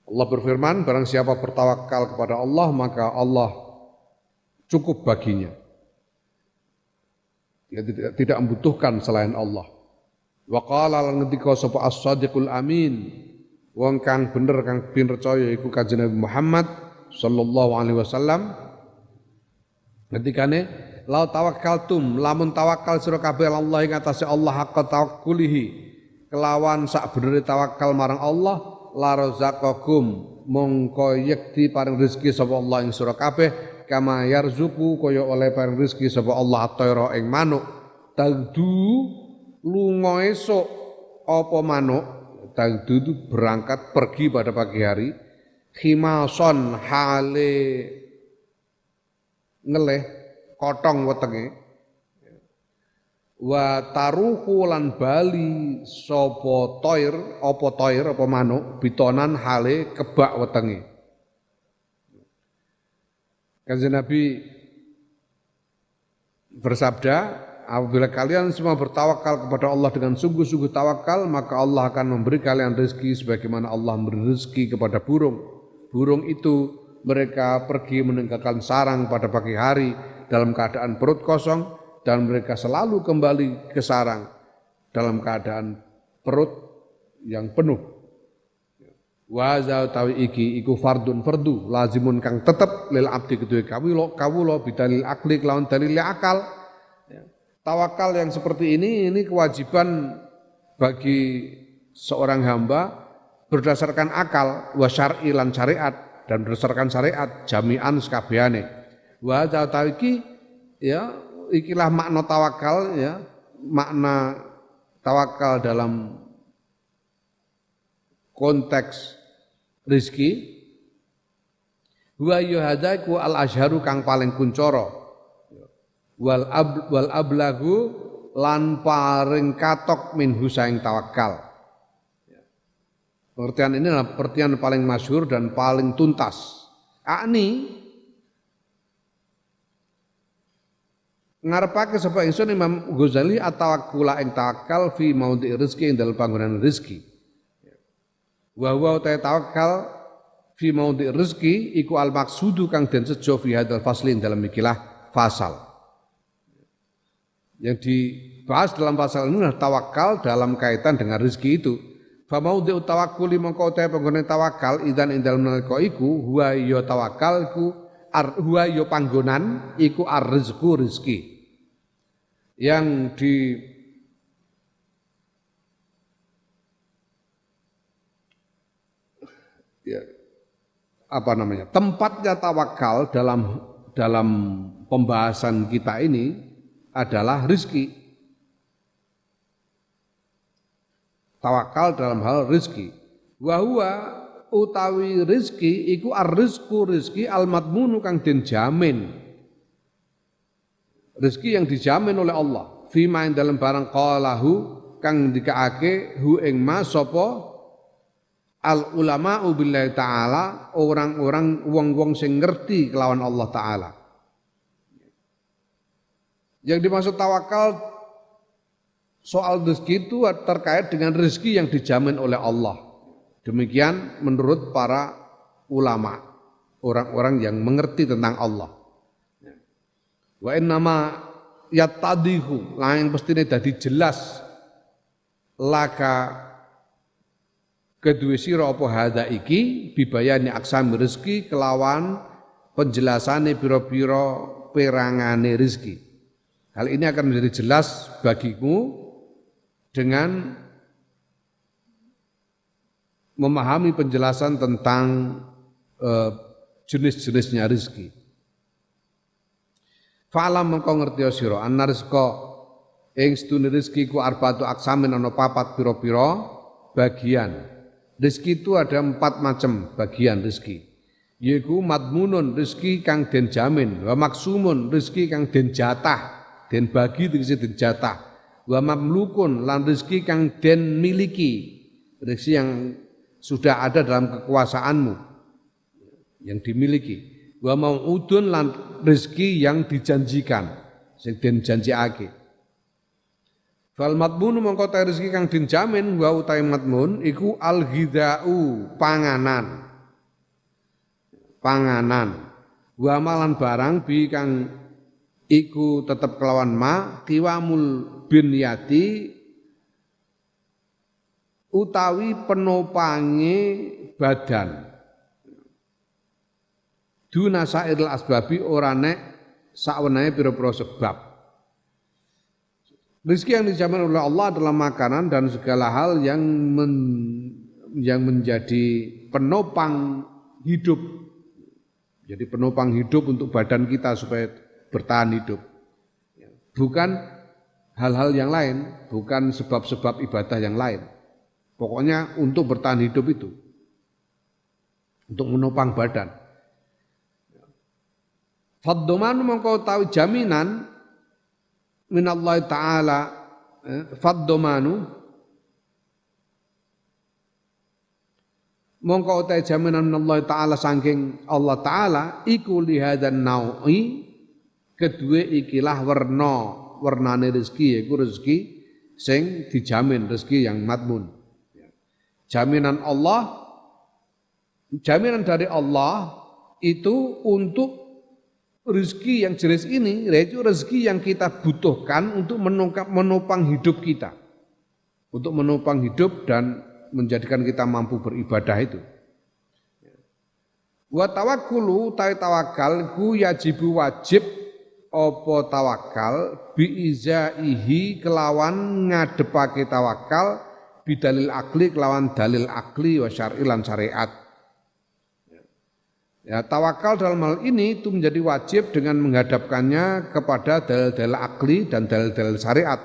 Allah berfirman barang siapa bertawakal kepada Allah maka Allah cukup baginya. Dia tidak membutuhkan selain Allah. Wa qala lan ngendika sapa as-sadiqul amin, wong kang bener kang percaya iku Kanjeng Nabi Muhammad sallallahu alaihi wasallam. Ketikane la tawakkaltum lamun tawakal sira kabeh Allah ing atase Allah haqqa tawakkulihi kelawan sak benere tawakal marang Allah la razaqakum mongko yekti paring rezeki sapa Allah ing sira kabeh kama yarzuku kaya oleh paring rezeki sapa Allah at-tayra ing manuk tagdu lunga esuk apa manuk tagdu itu berangkat pergi pada pagi hari khimason hale ngeleh kotong wetenge wa taruhu lan bali sapa toir apa manuk bitonan hale kebak wetenge. Kanjeng Nabi bersabda, apabila kalian semua bertawakal kepada Allah dengan sungguh-sungguh tawakal, maka Allah akan memberi kalian rezeki sebagaimana Allah memberi rezeki kepada burung. Burung itu mereka pergi meninggalkan sarang pada pagi hari dalam keadaan perut kosong dan mereka selalu kembali ke sarang dalam keadaan perut yang penuh. Wa za tawi iki iku fardu lazimun kang tetep lil abdi kedue kawula bidalil akli lawan dalil akal. Tawakal yang seperti ini kewajiban bagi seorang hamba berdasarkan akal wa syar'i lan syariat dan berdasarkan syariat jami'an sekabehane. Wa za tawi iki ya ikilah makna tawakal ya, makna tawakal dalam konteks rizki wa yuhadaiku al azharu kang paling kuncara wal ablagu lan paring katok min husaing tawakal. Pengertian ini adalah pengertian paling masyhur dan paling tuntas. Akni ngarepake sapa ingsun Imam Ghazali at-tawakkula ing tawakal fi maudhi rizki ing dalem panggonan rezeki. Wa huwa tawakal fi maudhi rizki iku al maksudu kang den sejo fi hadzal faslin dalam ikilah fasal. Yang dibahas dalam pasal ini adalah tawakal dalam kaitan dengan rezeki itu. Fa maudhi tawakkuli mongko te panggonan tawakal idzan ing dalem nalika iku huwa ya tawakal iku huwa ya panggonan iku ar-rizqu rezeki. Yang tempatnya tawakal dalam dalam pembahasan kita ini adalah rizki. Tawakal dalam hal rizki. Wa huwa utawi rizki iku ar-rizqu rizki al-madmunu kang den jamin. Rizki yang dijamin oleh Allah. Fima ing dalam barang qalahu kang dikaake hu ing ma sapa al ulama billahi taala, orang-orang wong-wong sing ngerti kelawan Allah taala. Yang dimaksud tawakal soal rezeki itu terkait dengan rezeki yang dijamin oleh Allah. Demikian menurut para ulama, orang-orang yang mengerti tentang Allah. Wa innama yattadihu, lain pestine dadi jelas laka kedua sira apa hadza iki bibayani aksami rezeki kelawan penjelasane pira-pira perangane rezeki. Hal ini akan menjadi jelas bagimu dengan memahami penjelasan tentang jenis-jenisnya rezeki. Fa'lam mengko ngerti sira anna rizqa ing sedune rezeki ku arbatu aksamin ana papat pira-pira bagian. Rezeki itu ada 4 macam bagian rezeki. Yaitu madmunun, rezeki kang den jamin, wa maksumun, rezeki kang den jatah, den bagi tegese den jatah. Wa mamlukun, lan rezeki kang den miliki, rezeki yang sudah ada dalam kekuasaanmu, yang dimiliki. Wa mau'udun, lan rezeki yang dijanjikan, sing den janjiake. Fal madmun mongko ta rezeki kang dijamin wa utahe madmun iku al-ghidha'u panganan. Panganan. Wa malan barang bi kang iku tetep kelawan ma qiwamul binyati utawi penopange badan. Duna sairil asbabi ora nek sakwenehe pira-pira sebab. Rezeki yang dijamin oleh Allah adalah makanan dan segala hal yang menjadi penopang hidup. Jadi penopang hidup untuk badan kita supaya bertahan hidup. Bukan hal-hal yang lain, bukan sebab-sebab ibadah yang lain. Pokoknya untuk bertahan hidup itu. Untuk menopang badan. Faddomanu mengkau tahu jaminan minallahi ta'ala faddomanu mongko utai jaminan minallahi ta'ala saking Allah ta'ala iku lihadan nau'i kedua ikilah warnane rezeki yaiku rezeki sing dijamin, rezeki yang madmun. Jaminan Allah, jaminan dari Allah itu untuk rezeki yang jelas ini, yaitu rezeki yang kita butuhkan untuk menopang hidup kita. Untuk menopang hidup dan menjadikan kita mampu beribadah itu. Wa tawakkulu tawakal ku yajibu wajib apa tawakal biizaihi kelawan ngadepake tawakal bidalil akli kelawan dalil akli wa syar'i lan syariat. Ya, tawakal dalam hal ini itu menjadi wajib dengan menghadapkannya kepada dalil-dalil akli dan dalil-dalil syariat.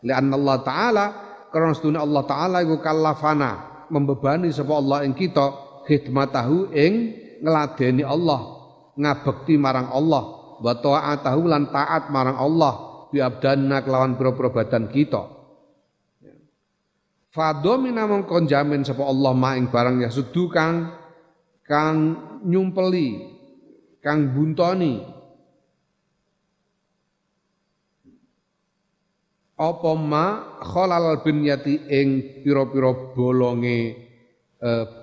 Li'anna Allah Ta'ala, karena sedunia Allah Ta'ala itu kallafana, membebani sapa Allah ing kita, khidmatahu ing ngeladeni Allah, ngabekti marang Allah, wa ta'atahu lan taat marang Allah, biabdanna kelawan pira-pira badan kita. Fadomina mongkon jamin sapa Allah ma ing barang yasudu kang nyumpeli, kang buntoni apa ma khalal binyati ing pira-pira bolonge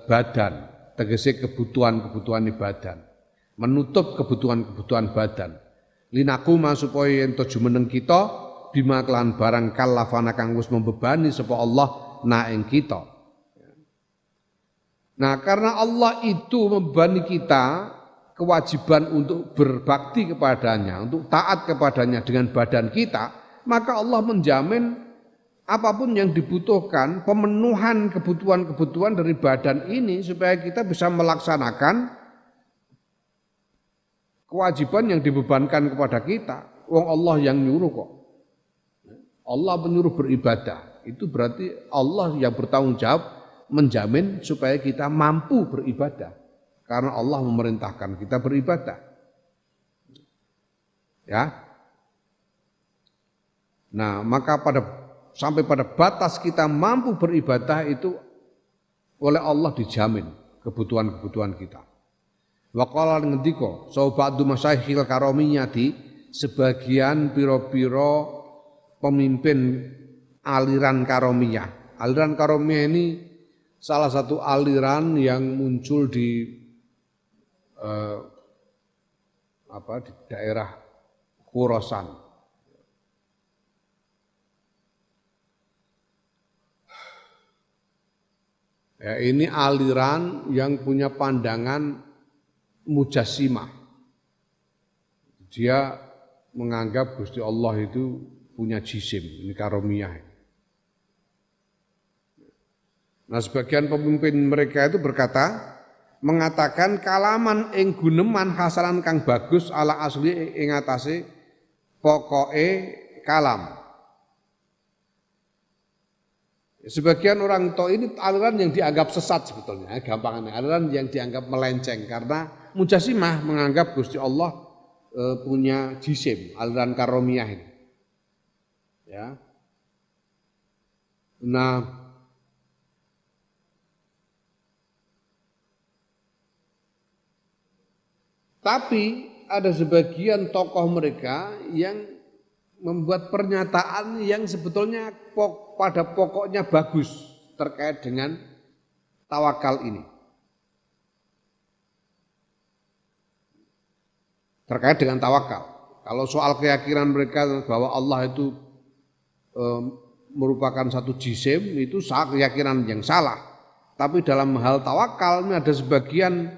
badan, tegese kebutuhan-kebutuhan badan, menutup kebutuhan-kebutuhan badan. Linakuma supaya ento jumeneng kita bima kelan barang kalafana kang wis membebani sapa Allah na ing kita. Nah, karena Allah itu membebani kita kewajiban untuk berbakti kepadanya, untuk taat kepadanya dengan badan kita, maka Allah menjamin apapun yang dibutuhkan, pemenuhan kebutuhan-kebutuhan dari badan ini supaya kita bisa melaksanakan kewajiban yang dibebankan kepada kita. Wong Allah yang nyuruh kok. Allah menyuruh beribadah. Itu berarti Allah yang bertanggung jawab menjamin supaya kita mampu beribadah. Karena Allah memerintahkan kita beribadah. Ya. Nah, maka sampai pada batas kita mampu beribadah itu oleh Allah dijamin kebutuhan-kebutuhan kita. Wa qala ngendika saubatu masyayikhil karomiyati sebagian piro-piro pemimpin aliran karomiyah. Aliran karomiyah ini salah satu aliran yang muncul di di daerah Khurasan. Ya, ini aliran yang punya pandangan mujassimah. Dia menganggap Gusti Allah itu punya jisim, ini karomiyah. Nah, sebagian pemimpin mereka itu mengatakan kalaman ing guneman hasanan kang bagus ala asli ing atase pokoke kalam. Sebagian orang tua ini aliran yang dianggap sesat sebetulnya, gampangannya aliran yang dianggap melenceng karena mujassimah menganggap Gusti Allah punya jisim, aliran karomiyah ini. Ya. Nah, tapi ada sebagian tokoh mereka yang membuat pernyataan yang sebetulnya pada pokoknya bagus terkait dengan tawakal ini. Terkait dengan tawakal. Kalau soal keyakinan mereka bahwa Allah itu merupakan satu jisim, itu keyakinan yang salah. Tapi dalam hal tawakal ini ada sebagian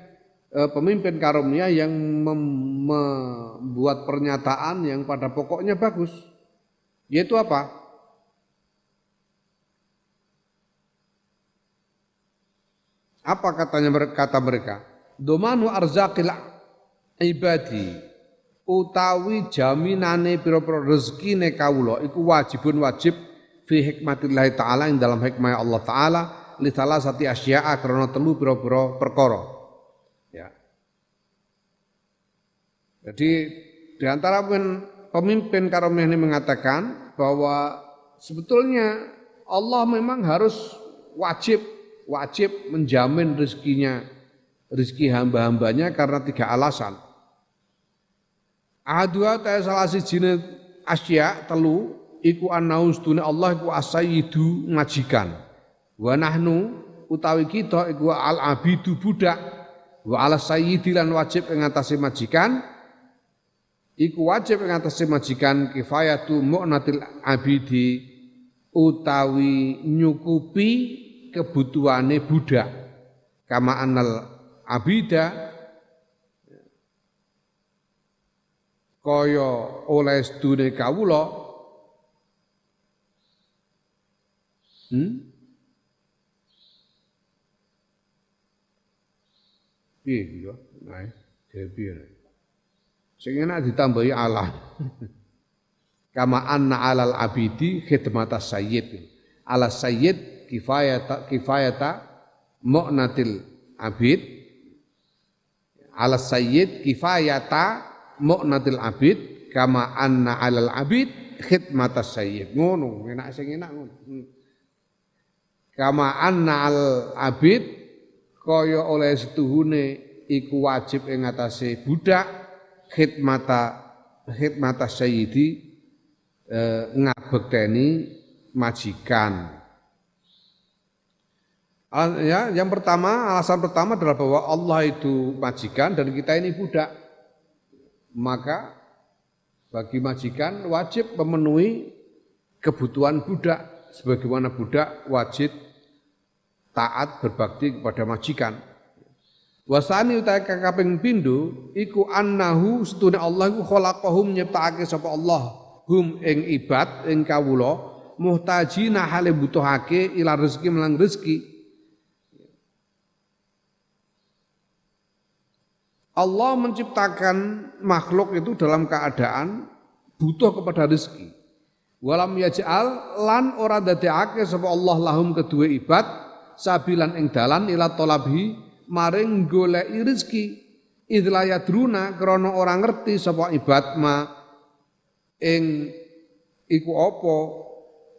pemimpin karomiyah yang membuat pernyataan yang pada pokoknya bagus. Yaitu apa? Apa kata mereka? Domanu arzaqil ibadi utawi jaminane pira-pira rezekine kawula iku wajibun wajib fi hikmatillah taala ing dalam hikmah Allah taala li salasati asya'a karena telu pira-pira perkara. Ya. Jadi di antara pemimpin karomiyah ini mengatakan bahwa sebetulnya Allah memang harus wajib menjamin rezeki hamba-hambanya karena 3 alasan. Ahadua ta salah sijine asya telu iku anaustune Allah iku as-sayyidu majikan. Wa nahnu utawi kita iku al-abidu budak. Wa ala sayyidi lan wajib ing atase majikan. Iku wajib ing atase majikan kifayatu mu'natil abidi utawi nyukupi kebutuhane budak. Kama anal abida kaya oleh sedune kawula piye yo nah piye sing enak ditambahi Allah kama anna alal abidi khidmatas sayyid ala sayyid kifayata mu'natil abid ala sayyid kifayata mu'natil abid kama anna alal abid khidmatas sayyid ngono enak sing enak ngono kama anna al abid kaya oleh setuhune iku wajib ing atase budak khidmatas sayyidi ngabekteni majikan. Ya, alasan pertama adalah bahwa Allah itu majikan dan kita ini budak. Maka bagi majikan wajib memenuhi kebutuhan budak sebagaimana budak wajib taat berbakti kepada majikan. Wasani utawi kaping pindho iku annahu setune Allah iku khalaqahum nyiptakake sapa Allah hum ing ibad ing kawula muhtajina hale butuhake ila rezeki melang rezeki Allah menciptakan makhluk itu dalam keadaan butuh kepada rezeki. Walam yaj'al lan ora dadekake sapa Allah lahum kedue ibad sabilan ing dalan ila talabi maring goleki rezeki. Idla yadruna krana ora ngerti sapa ibad ma ing iku apa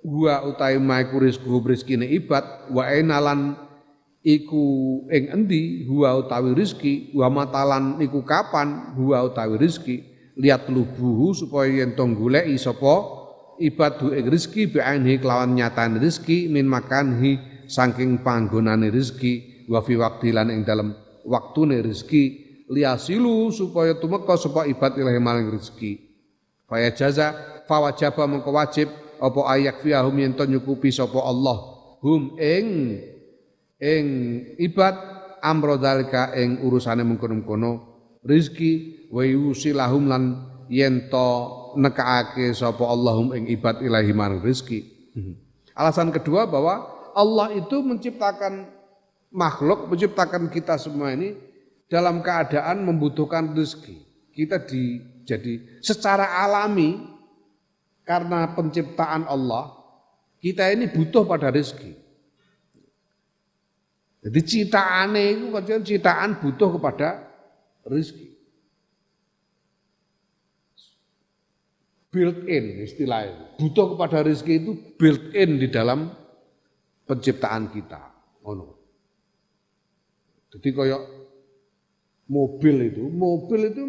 gua utahe ma iku rezekine ibad wa enalan iku ing endi huwa utawi rezeki wa matalan iku kapan huwa utawi rezeki lihat lubuhu supaya yen tong goleki sapa ibadu ing rezeki bi'ainhi kelawan nyatane rezeki min makanhi saking panggonane rezeki wa fi waqti lan ing dalem waktune rezeki liasilu supaya tumeka sapa ibad ilahi maring rezeki faya jaza fawajaba mengko wajib apa ayak fiyahum yen to nyukupi sapa Allah hum ing ibad amro dalika ing urusane mengkono-mengkono rezeki wa yusilahum lan yen to nekaake sapa Allahum ing ibad ilahi marang rezeki. Alasan kedua bahwa Allah itu menciptakan makhluk, menciptakan kita semua ini dalam keadaan membutuhkan rezeki. Kita jadi secara alami karena penciptaan Allah, kita ini butuh pada rezeki. Jadi citaane itu kan citaan butuh kepada rezeki. Built in istilahnya. Butuh kepada rezeki itu built in di dalam penciptaan kita. Jadi kayak mobil itu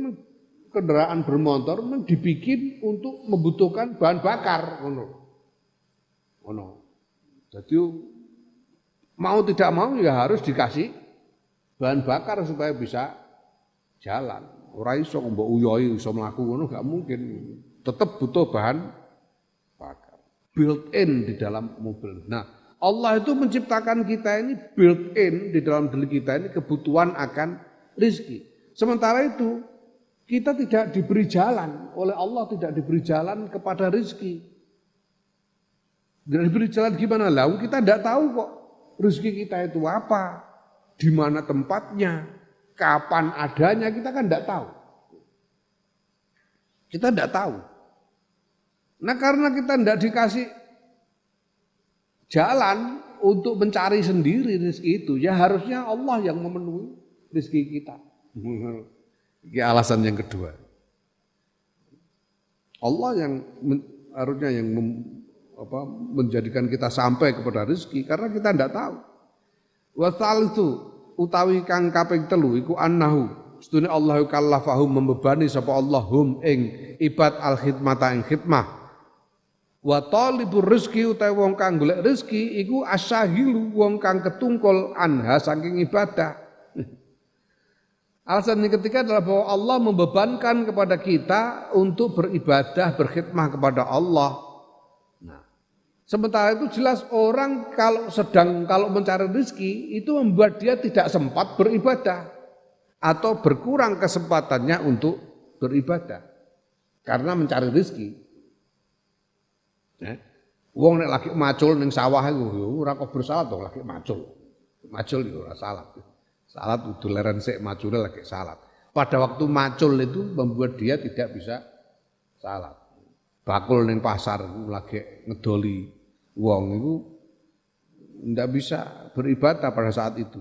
kendaraan bermotor dibikin untuk membutuhkan bahan bakar. Jadi mau tidak mau ya harus dikasih bahan bakar supaya bisa jalan. Ora iso mbok uyoi iso mlaku ngono gak mungkin. Tetap butuh bahan bakar. Built in di dalam mobil. Nah, Allah itu menciptakan kita ini built in di dalam diri kita ini kebutuhan akan rezeki. Sementara itu kita tidak diberi jalan oleh Allah, tidak diberi jalan kepada rezeki. Tidak diberi jalan gimana? Lalu kita tidak tahu kok rezeki kita itu apa, di mana tempatnya, kapan adanya, kita kan tidak tahu. Kita tidak tahu. Nah karena kita tidak dikasih jalan untuk mencari sendiri rezeki itu, ya harusnya Allah yang memenuhi rezeki kita. Ini alasan yang kedua. Allah yang harusnya yang menjadikan kita sampai kepada rezeki karena kita tidak tahu. Wa tsalitsu utawi kang kaping 3 iku annahu sedune Allah kallafahum membebani sapa Allahum ing ibad al khidmata ing khidmah. Wa talibur rezeki utawi wong kang golek rezeki iku asyahilu wong kang ketungkol anha saking ibadah. Alasan yang ketiga adalah bahwa Allah membebankan kepada kita untuk beribadah, berkhidmah kepada Allah. Nah, sementara itu jelas orang kalau mencari rezeki itu membuat dia tidak sempat beribadah atau berkurang kesempatannya untuk beribadah karena mencari rezeki. Wong nek lagi macul ning sawah iku ora kok bersalah to lagi macul. Macul yo ora salah. Salat udah leren sik macule lagi salat. Pada waktu macul itu membuat dia tidak bisa salat. Bakul ning pasar lagi ngedoli wong itu ndak bisa beribadah pada saat itu.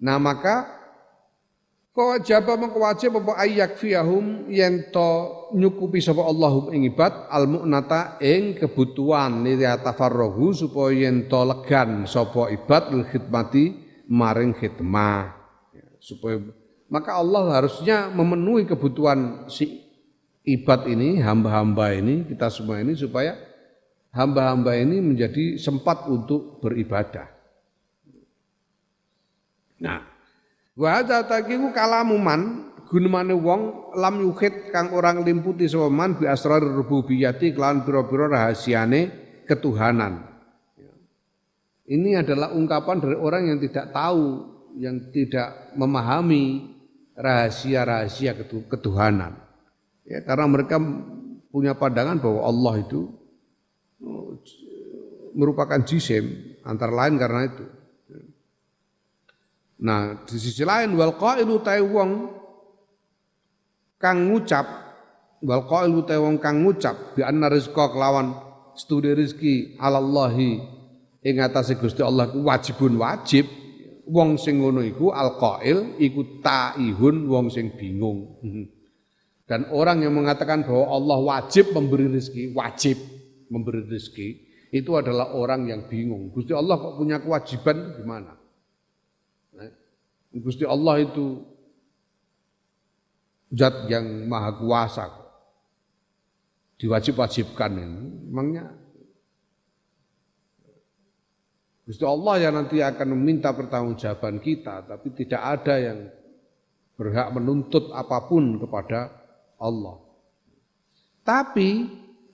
Nah maka kewajib apa ayyak fiyahum yen to nyukupi sapa Allahum ing ibad al mu'nata ing kebutuhan li tafarruhu supaya yen to legan sapa ibad lil khidmati maring khidmah supaya maka Allah harusnya memenuhi kebutuhan si ibad ini, hamba-hamba ini, kita semua ini supaya hamba-hamba ini menjadi sempat untuk beribadah. Nah, wa hadza taqiqu kalamuman gunemane wong lam yukhid kang orang limputi sapa man bi asrar rububiyyati kelawan pira-pira rahasiane ketuhanan. Ini adalah ungkapan dari orang yang tidak tahu, yang tidak memahami rahasia-rahasia ketuhanan. Ya, karena mereka punya pandangan bahwa Allah itu merupakan jisim, antara lain karena itu. Nah, di sisi lain wal qailu ta wong kang ngucap wal qailu ta wong kang ngucap bi anna rizqa kelawan studi rezeki alallahi ing atase Gusti Allah ku wajibun wajib. Wong sing ngono iku al qail iku taihun wong sing bingung. Dan orang yang mengatakan bahwa Allah wajib memberi rezeki, wajib memberi rezeki, itu adalah orang yang bingung. Gusti Allah kok punya kewajiban gimana? Gusti Allah itu zat yang maha kuasa, diwajib-wajibkan ini. Memangnya Gusti Allah yang nanti akan meminta pertanggungjawaban kita, tapi tidak ada yang berhak menuntut apapun kepada Allah. Tapi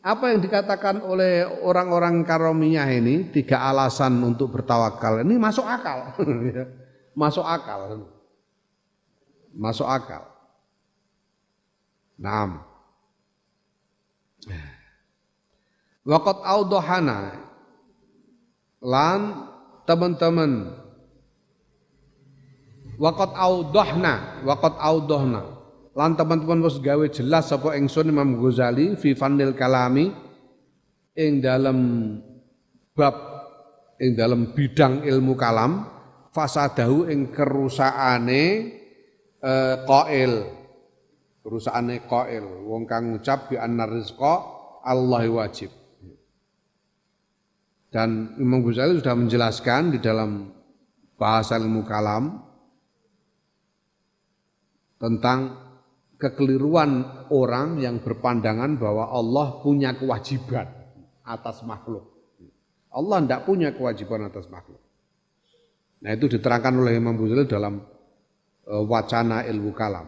apa yang dikatakan oleh orang-orang karomiyah ini, 3 alasan untuk bertawakal, ini masuk akal. Masuk akal. Masuk akal. Naam. Waqat audohana lan teman-teman waqat audohna lan teman-teman wis gawe jelas sapa ingsun Imam Ghazali fi Fannil Kalami ing dalam bidang ilmu kalam fasadahu ing kerusakane qail wong kang ngucap bi annar rizqa Allah wajib. Dan Imam Ghazali sudah menjelaskan di dalam bahasa ilmu kalam tentang kekeliruan orang yang berpandangan bahwa Allah punya kewajiban atas makhluk. Allah tidak punya kewajiban atas makhluk. Nah itu diterangkan oleh Imam Ghazali dalam wacana ilmu kalam.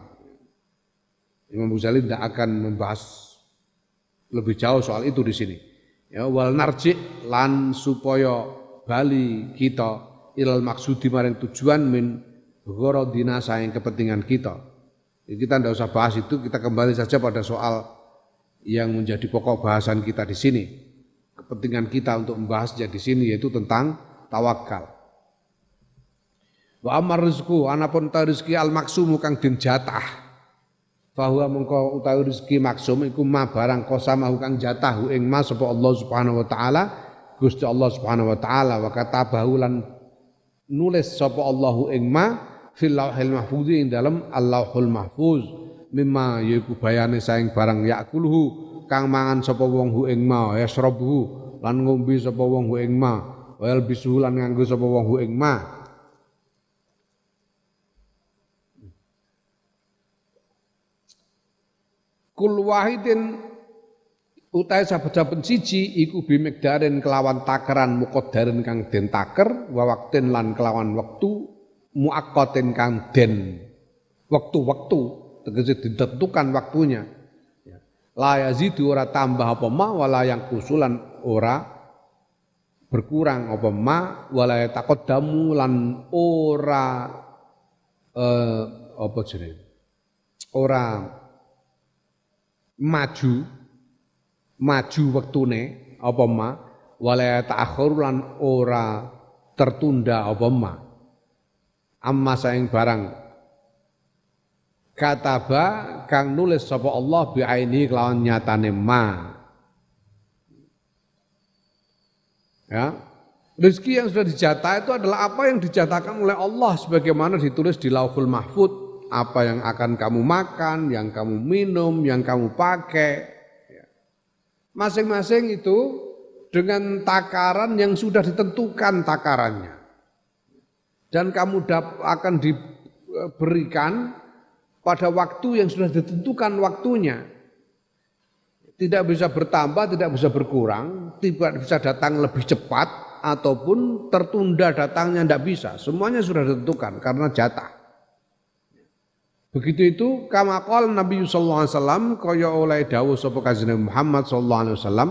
Imam Ghazali tidak akan membahas lebih jauh soal itu di sini. Ya, wal narji lan supaya bali kita ilal maksudi maring tujuan min gharadina saing kepentingan kita. Jadi kita tidak usah bahas itu, kita kembali saja pada soal yang menjadi pokok bahasan kita di sini. Kepentingan kita untuk membahasnya di sini yaitu tentang tawakal. Wa amar rizku anapun ta rezeki al maksumu kang den jatah. Fahuwa mengko utawi rezeki maksum iku ma barang qasamahu kang jatah ing ma sapa Allah Subhanahu wa taala Gusti Allah Subhanahu wa taala wa katabahu lan nulis sapa Allahu ing ma fil lauhil mahfuz ing dalam Allahul mahfuz mimma yaiku bayane saing barang yakuluhu kang mangan sapa wong hu ing ma yasrabu lan ngombe sapa wong hu ing ma wal bisu lan nganggo sapa wong hu ing ma. Kul wahidin utai saben-saben siji iku bimigdarin kelawan takaran muqaddarin kang den taker wa waqtin lan kelawan wektu muaqqatin kang den wektu-wektu tegese ditentukan waktunya. La yazidu ora tambah apa ma wala yang kusulan ora berkurang apa ma wala taqaddamu lan ora apa jenenge ora maju wektune apa ma wala ta'akhur lan ora tertunda apa ma amma saing barang kataba kang nulis sapa Allah bi aini kelawan nyatane ma ya rezeki yang sudah dijatah itu adalah apa yang dijatahkan oleh Allah sebagaimana ditulis di Lauhul Mahfuz. Apa yang akan kamu makan, yang kamu minum, yang kamu pakai. Masing-masing itu dengan takaran yang sudah ditentukan takarannya. Dan kamu akan diberikan pada waktu yang sudah ditentukan waktunya. Tidak bisa bertambah, tidak bisa berkurang, tidak bisa datang lebih cepat, ataupun tertunda datangnya tidak bisa. Semuanya sudah ditentukan karena jatah. Begitu itu kama qala Nabi sallallahu alaihi wasallam kaya oleh dawuh sapa Kanjeng Muhammad sallallahu alaihi wasallam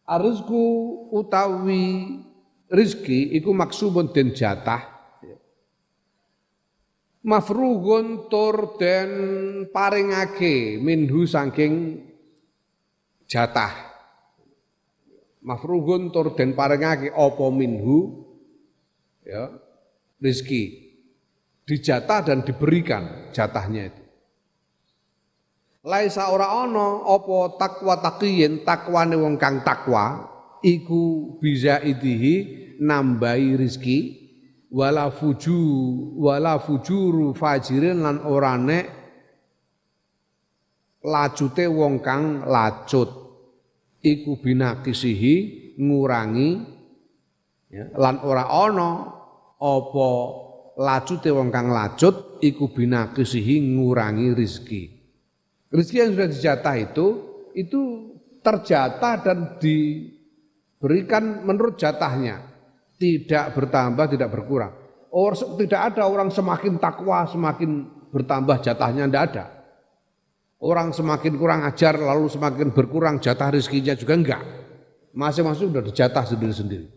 arzku utawi rezeki iku maksubun den jatah mafrughun tur den paringake minhu saking jatah mafrughun tur den paringake apa minhu ya rizki, dijatah dan diberikan jatahnya itu. Laisa ora ana apa takwa taqiyin, takwane wong kang takwa iku bisa idihi nambahi rizki, wala fujuru fajirin lan ora nek lacute wong kang lacut iku binakisihi ngurangi ya, lan ora ana apa lacute wong kang lacut iku binakisihi ngurangi rizki. Rizki yang sudah dijatah itu terjatah dan diberikan menurut jatahnya, tidak bertambah, tidak berkurang. Tidak ada orang semakin takwa semakin bertambah jatahnya, tidak ada. Orang semakin kurang ajar lalu semakin berkurang jatah rizkinya juga enggak. Masing-masing sudah dijatah sendiri-sendiri.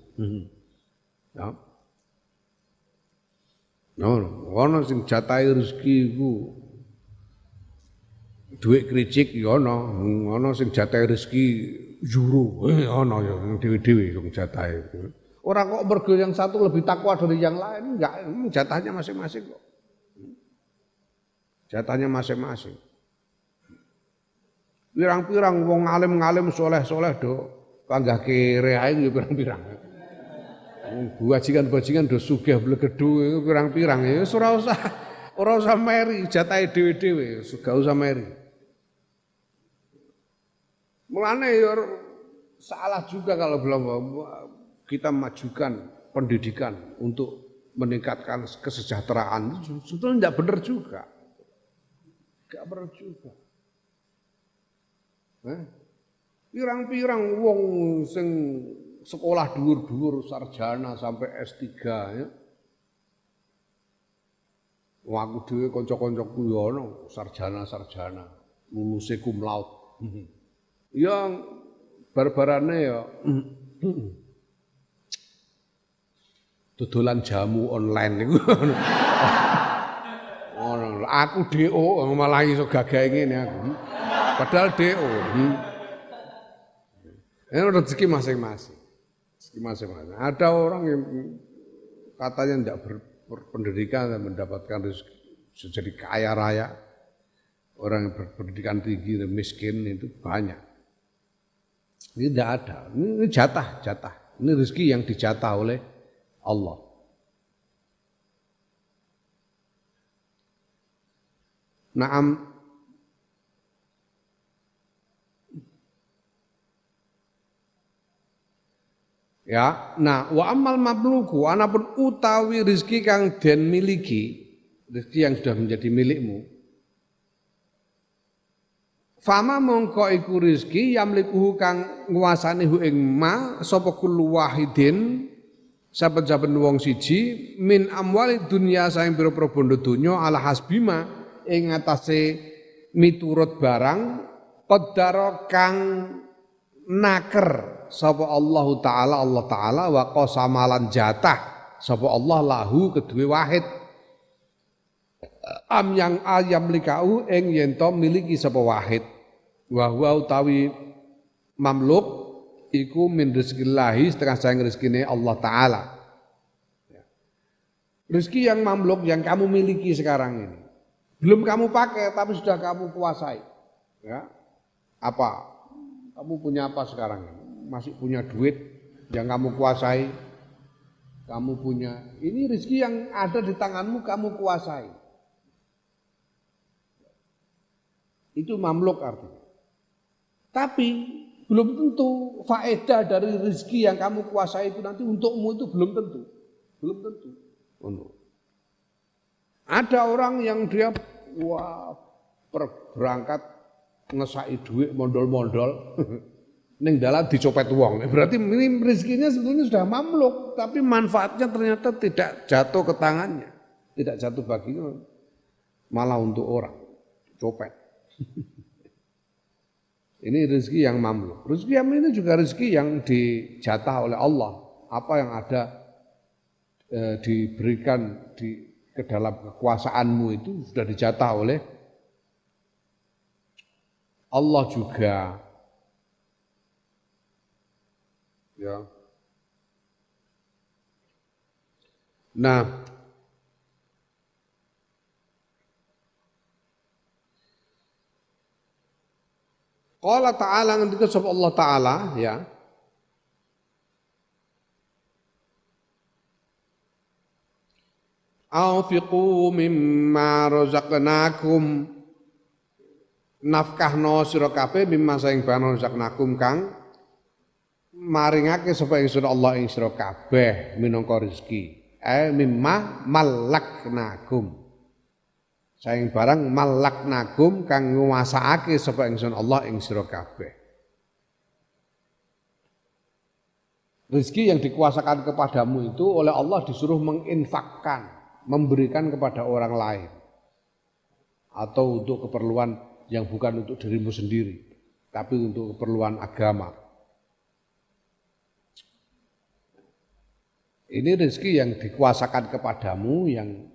Ya. Ono sing jatahi rezeki iku duit kricik ya ono sing jatahi rezeki euro ono ya dhewe-dhewe sing jatahi. Ora kok mergo yang satu lebih takwa dari yang lain, enggak, jatahnya masing-masing kok. Jatahnya masing-masing. Pirang-pirang wong alim-alim soleh-soleh do panggah kere ae yo pirang-pirang. Bajingan-bajingan do sugih blegedhu iku pirang-pirang ya ora usah meri jatahe dhewe-dhewe, gak usah meri. Mulane ya salah juga kalau belum kita majukan pendidikan untuk meningkatkan kesejahteraan, sebetulnya tidak benar juga. Enggak benar juga. Pirang-pirang wong sing sekolah dhuwur-dhuwur sarjana sampai S3 ya. Wong aku dhewe kanca-kancaku ya ana sarjana luluse cum laude. Ya barbarane ya dodolan jamu online niku. Ono aku DO malah iso gagahe ngene aku. Padahal DO. Ini rezeki masing-masing. Rezeki masing-masing. Ada orang yang katanya tidak berpendidikan dan mendapatkan rezeki jadi kaya raya. Orang yang berpendidikan tinggi dan miskin itu banyak. Ini tidak ada. Ini jatah. Ini rezeki yang dijatah oleh Allah. Naam. Ya, nah wa amal mabluku anapun utawi rezeki kang den miliki, rezeki yang sudah menjadi milikmu. Fama mongko iku rezeki yamlikuhu kang nguasani hu ing ma sapa kullu wahidin saben-saben wong siji min amwali dunya saing pira-pira bondo donya ala hasbima ing atase miturut barang qaddara kang naker sapa Allah Ta'ala wa qasamalan jatah sapa Allah lahu kedue wahid am yang ayam likau ing yen to miliki sapa wahid wa huwa utawi mamluk iku min rezekillahi setengah saing rezekine Allah Ta'ala. Rezeki yang mamluk yang kamu miliki sekarang ini belum kamu pakai tapi sudah kamu kuasai. Ya. Apa? Kamu punya apa sekarang ini? Masih punya duit yang kamu kuasai. Kamu punya. Ini rezeki yang ada di tanganmu kamu kuasai. Itu mamluk artinya. Tapi belum tentu faedah dari rezeki yang kamu kuasai itu nanti untukmu itu belum tentu. Belum tentu. Ada orang yang dia berangkat ngesai duit mondol-mondol ning dalan dicopet wong. Berarti ini rezekinya sebetulnya sudah mamluk, tapi manfaatnya ternyata tidak jatuh ke tangannya, tidak jatuh baginya, malah untuk orang copet. Ini rezeki yang mamluk. Rezeki yang ini juga rezeki yang dijatah oleh Allah. Apa yang ada diberikan ke dalam kekuasaanmu itu sudah dijatah oleh Allah juga. Ya. Nah, Qala ta'ala ngendika sapa Allah taala ya. Anfiqu mimma razaqnakum, nafkahno sira kabeh mimma saing barang razaqnakum kang maringake sapa ingsun Allah ing sira kabeh minangka rezeki. Mimma malaknakum. Saing barang malaknakum kang nguwasaake sapa ingsun Allah ing sira kabeh. Rezeki yang dikuasakan kepadamu itu oleh Allah disuruh menginfakkan, memberikan kepada orang lain atau untuk keperluan yang bukan untuk dirimu sendiri tapi untuk keperluan agama. Ini rezeki yang dikuasakan kepadamu yang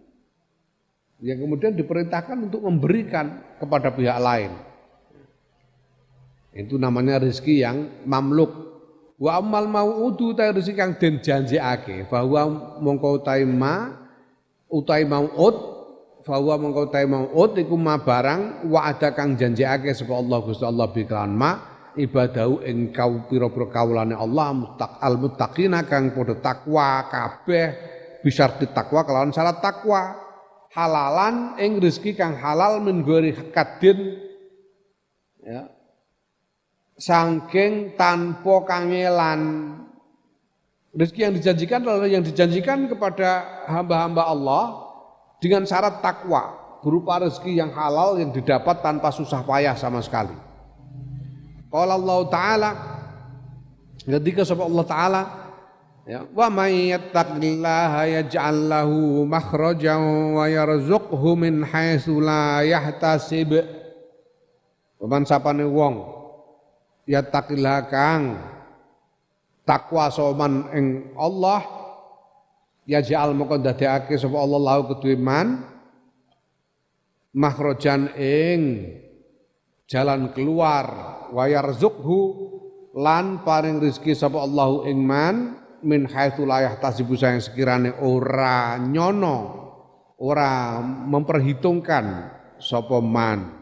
kemudian diperintahkan untuk memberikan kepada pihak lain. Itu namanya rezeki yang mamluk. Wa ammal mau'udu ta rezeki kang den janjekake bahwa mongko utai mau'ud bahwa mongko utai mau'ud iku ma barang wa ada kang janjekake sapa Allah Gusti Allah bi kelawan ma ibadahu ing kau pira-pira kawulane Allah al muttaqina kang padha takwa kabeh bisarti takwa kelawan syarat takwa halalan ing rezeki kang halal min gori kadin ya saking tanpa kangelan. Rezeki yang dijanjikan adalah yang dijanjikan kepada hamba-hamba Allah dengan syarat takwa, berupa rezeki yang halal yang didapat tanpa susah payah sama sekali. Qala Allah Ta'ala, ketika sapa Allah Ta'ala, ya, wa may yattaqillaha yaj'al lahu makhrajan wa yarzuqhu min haitsu la yahtasib. Paman sapane wong yattaqillaha kang takwa soman ing Allah ya ja'al moko dadekake sapa Allah lahu kedue man makhrajan ing jalan keluar wa yarzuqhu lan paring rezeki sapa Allahu ing man min haitsu la yahtasibu sayang sekirane ora nyono ora memperhitungkan sapa man.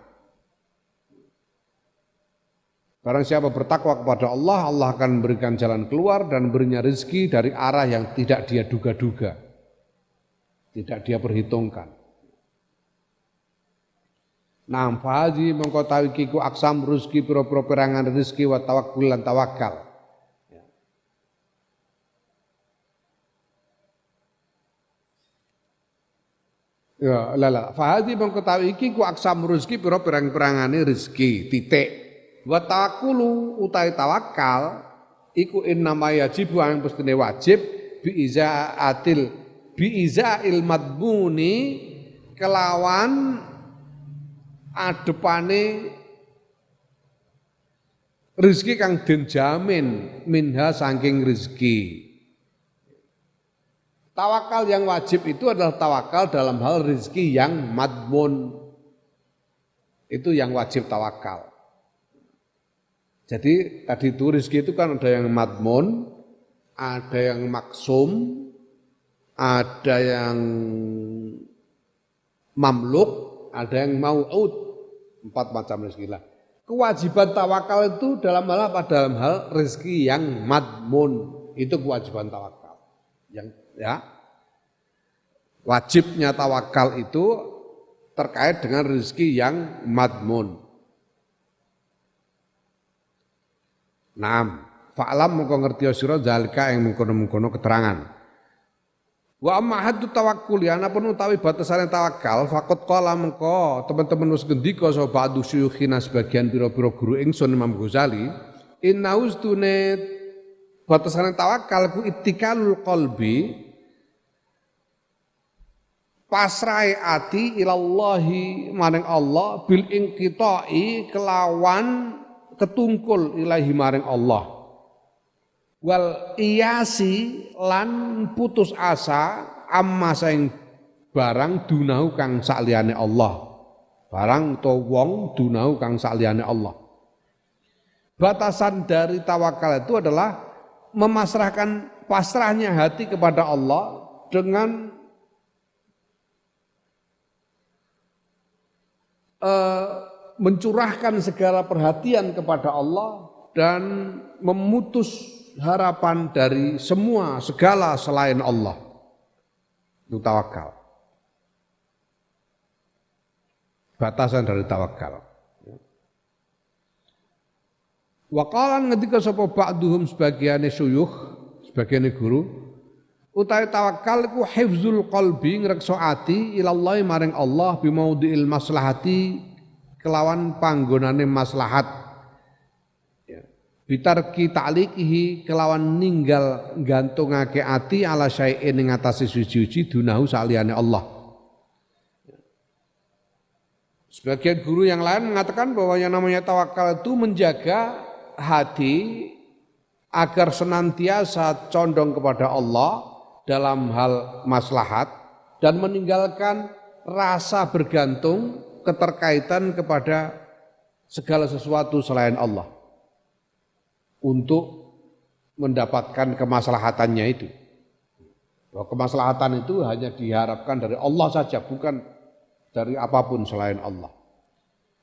Barang siapa bertakwa kepada Allah, Allah akan memberikan jalan keluar dan berinya rezeki dari arah yang tidak dia duga-duga, tidak dia perhitungkan. Nah, fahaji mengkotawi kiku aksam rezeki pira-pira perangan rezeki wa tawakkul lan tawakal. Ya, lala. Fahaji mengkotawi kiku aksam rezeki pira-pira perangane rezeki titik. Wa tawakkulu utai tawakal iku innama yajibu ang pestine wajib bi iza'il madmuni kelawan adepane rezeki kang den jamin minha saking rezeki. Tawakal yang wajib itu adalah tawakal dalam hal rezeki yang madmun. Itu yang wajib tawakal. Jadi tadi itu rezeki itu kan ada yang madmun, ada yang maksum, ada yang mamluk, ada yang mau'ud. 4 macam rezeki lah. Kewajiban tawakal itu dalam hal apa? Dalam hal rezeki yang madmun. Itu kewajiban tawakal. Yang ya wajibnya tawakal itu terkait dengan rezeki yang madmun. Naam, fa'lam mengko ngerti sira zalika ing mengkono-mengkono keterangan. Wa amma haddu tawakkul ana pun utawi batasane tawakal faqat qala mengko teman-teman wis ngendika sapa ba'du syuyukhina sebagian pira-pira guru ingsun Imam Ghazali inna ustune batasane tawakal ku ittikalul qalbi pasrai ati ilallahi maring Allah bil inqita'i kelawan ketungkul ilahi maring Allah wal iyasi lan putus asa amma saing barang dunahu kang sakliyane Allah barang utawa wong dunahu kang sakliyane Allah. Batasan dari tawakal itu adalah memasrahkan pasrahnya hati kepada Allah dengan mencurahkan segala perhatian kepada Allah dan memutus harapan dari semua segala selain Allah. Itu tawakal. Batasan dari tawakal. Waqalan ngendika sapa ba'duhum sebagiane syuyukh, sebagiane guru, utawi tawakal iku hifzul qalbi ngrekso ati ilallahi maring Allah bimaudhi'il maslahati kelawan panggonane maslahat. Ya. Bitarki ta'liqihi kelawan ninggal gantungake ati ala syai'in ing atase suci-suci dunahu saliyane Allah. Sebagian guru yang lain mengatakan bahwa yang namanya tawakal itu menjaga hati agar senantiasa condong kepada Allah dalam hal maslahat dan meninggalkan rasa bergantung keterkaitan kepada segala sesuatu selain Allah untuk mendapatkan kemaslahatannya itu. Bahwa kemaslahatan itu hanya diharapkan dari Allah saja, bukan dari apapun selain Allah.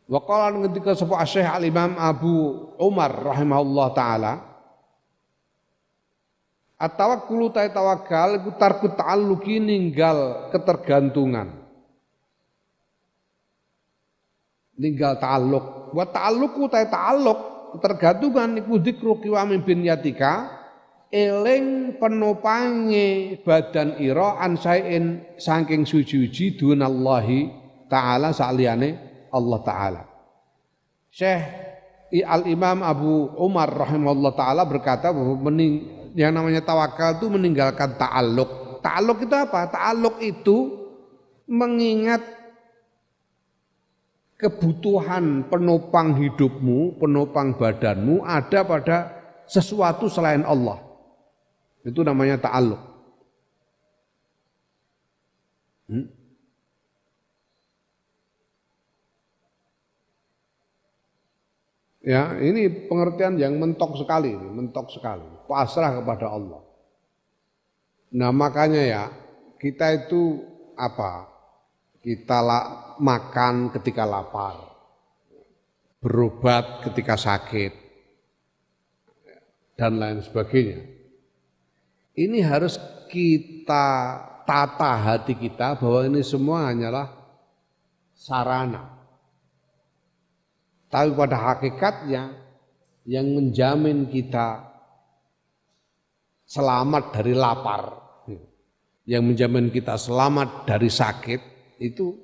Wa qala ngendika sapa Syekh Al-Imam Abu Umar rahimahullah taala, at-tawakkulu tawakkal iku tarku ta'alluqi ninggal ketergantungan. Ninggal ta'alluq. Wa ta'alluqu ta'alluq ketergantungan iku dzikru qiwamin bin yatika eling penopange badan ira an sain saking suci-suci dunallahi taala saliyane Allah taala. Syekh Al-Imam Abu Umar rahimahullah taala berkata bahwa yang namanya tawakal itu meninggalkan ta'alluq. Ta'alluq itu apa? Ta'alluq itu mengingat kebutuhan penopang hidupmu, penopang badanmu ada pada sesuatu selain Allah. Itu namanya ta'alluq. Ya, ini pengertian yang mentok sekali, pasrah kepada Allah. Nah, makanya ya, kita itu apa? Kita makan ketika lapar, berobat ketika sakit, dan lain sebagainya. Ini harus kita tata hati kita bahwa ini semua hanyalah sarana. Tapi pada hakikatnya yang menjamin kita selamat dari lapar, yang menjamin kita selamat dari sakit itu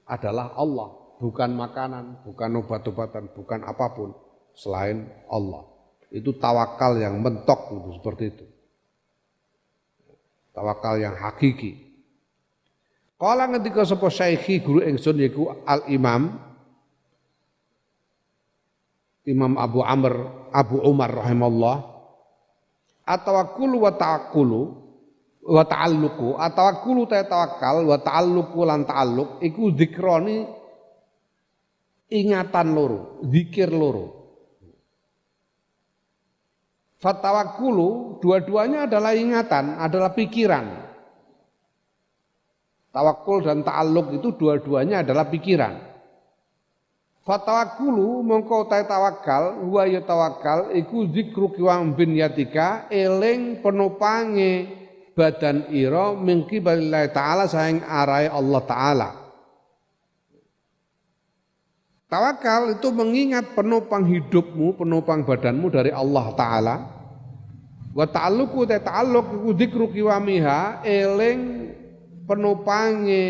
adalah Allah, bukan makanan, bukan obat-obatan, bukan apapun selain Allah. Itu tawakal yang mentok itu, seperti itu. Tawakal yang hakiki. Kala ngendika sapa syaikhi guru ingsun yaiku Al-Imam Abu Umar rahimahullah, at-tawakkulu wa ta'akkulu wa ta'alluqu, at-tawakkulu tawakal wa ta'alluqu lan ta'alluq iku zikroni ingatan loro, zikir loro. Fatawakkulu dua-duanya adalah ingatan, adalah pikiran. Tawakkul dan ta'alluq itu dua-duanya adalah pikiran. Fatawakkulu mongko tawakal wa ya tawakal iku zikru qiwam bin yatika eling penopange badan ira mingki balillahi taala saing arahe Allah taala. Tawakal itu mengingat penopang hidupmu, penopang badanmu dari Allah taala. Wa ta'alluqu ta'alluq iku zikru qiwamiha eling penopange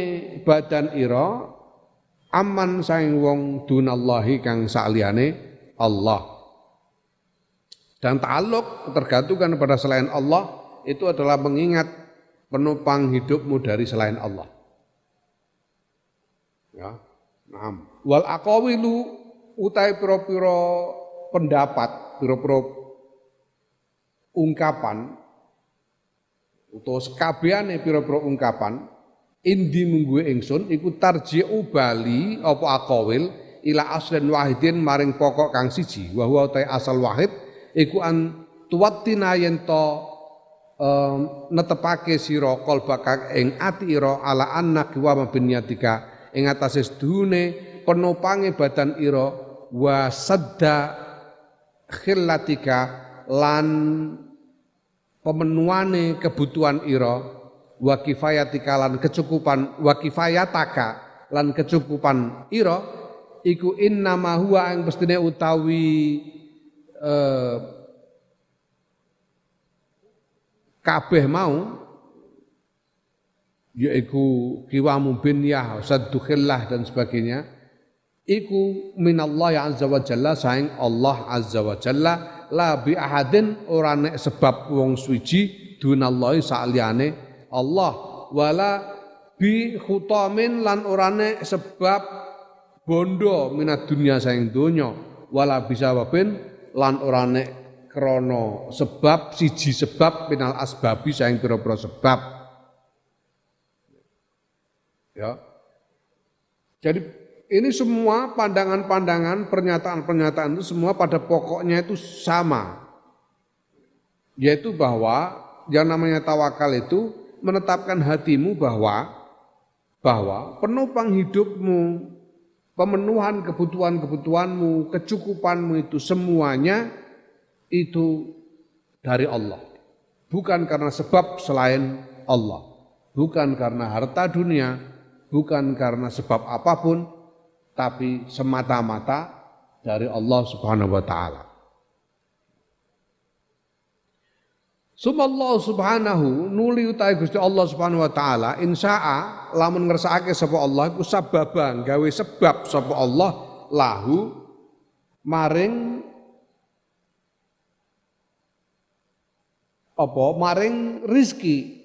badan ira aman saing wong dunallahi kang saliyane Allah. Dan ta'alluq ketergantungan pada selain Allah itu adalah mengingat penopang hidupmu dari selain Allah. Ya, naam. Wal aqawilu utai pira-pira pendapat, pira-pira ungkapan utawa sekabehane pira-pira ungkapan indi mungguhe ingsun iku tarji'u bali apa aqawil ila aslin wahidin maring pokok kang siji wa huwa ta asal wahid iku an tuwattina yen to netepake sira qalbaka ing ati ira ala anna wa binniyatika ing atase sedune penopange badan ira wa sadda khillatika lan pemenuhane kebutuhan ira wa kifayatika lan kecukupan wa kifayataka lan kecukupan ira iku innama huwa ing mestine utawi kabeh mau yaiku kiwamu binyah saddukhillah dan sebagainya iku minallah azza wa jalla saing Allah azza wa jalla la bi ahadin ora nek sebab wong suwiji dunallahi saliyane Allah wala bi khutamin lan ora nek sebab bondo minat dunia saing donya wala bisa wabin lan ora nek krana sebab siji sebab minal asbabi saing pira-pira sebab ya. Jadi ini semua pandangan-pandangan, pernyataan-pernyataan itu semua pada pokoknya itu sama. Yaitu bahwa yang namanya tawakal itu menetapkan hatimu bahwa penopang hidupmu, pemenuhan kebutuhan-kebutuhanmu, kecukupanmu itu semuanya itu dari Allah. Bukan karena sebab selain Allah. Bukan karena harta dunia, bukan karena sebab apapun, tapi semata-mata dari Allah Subhanahu wa taala. Sumallahu subhanahu nuli utahe Gusti Allah Subhanahu wa taala insya'a lamun ngersakake sapa Allah iku sababan gawe sebab sapa Allah lahu maring maring rizki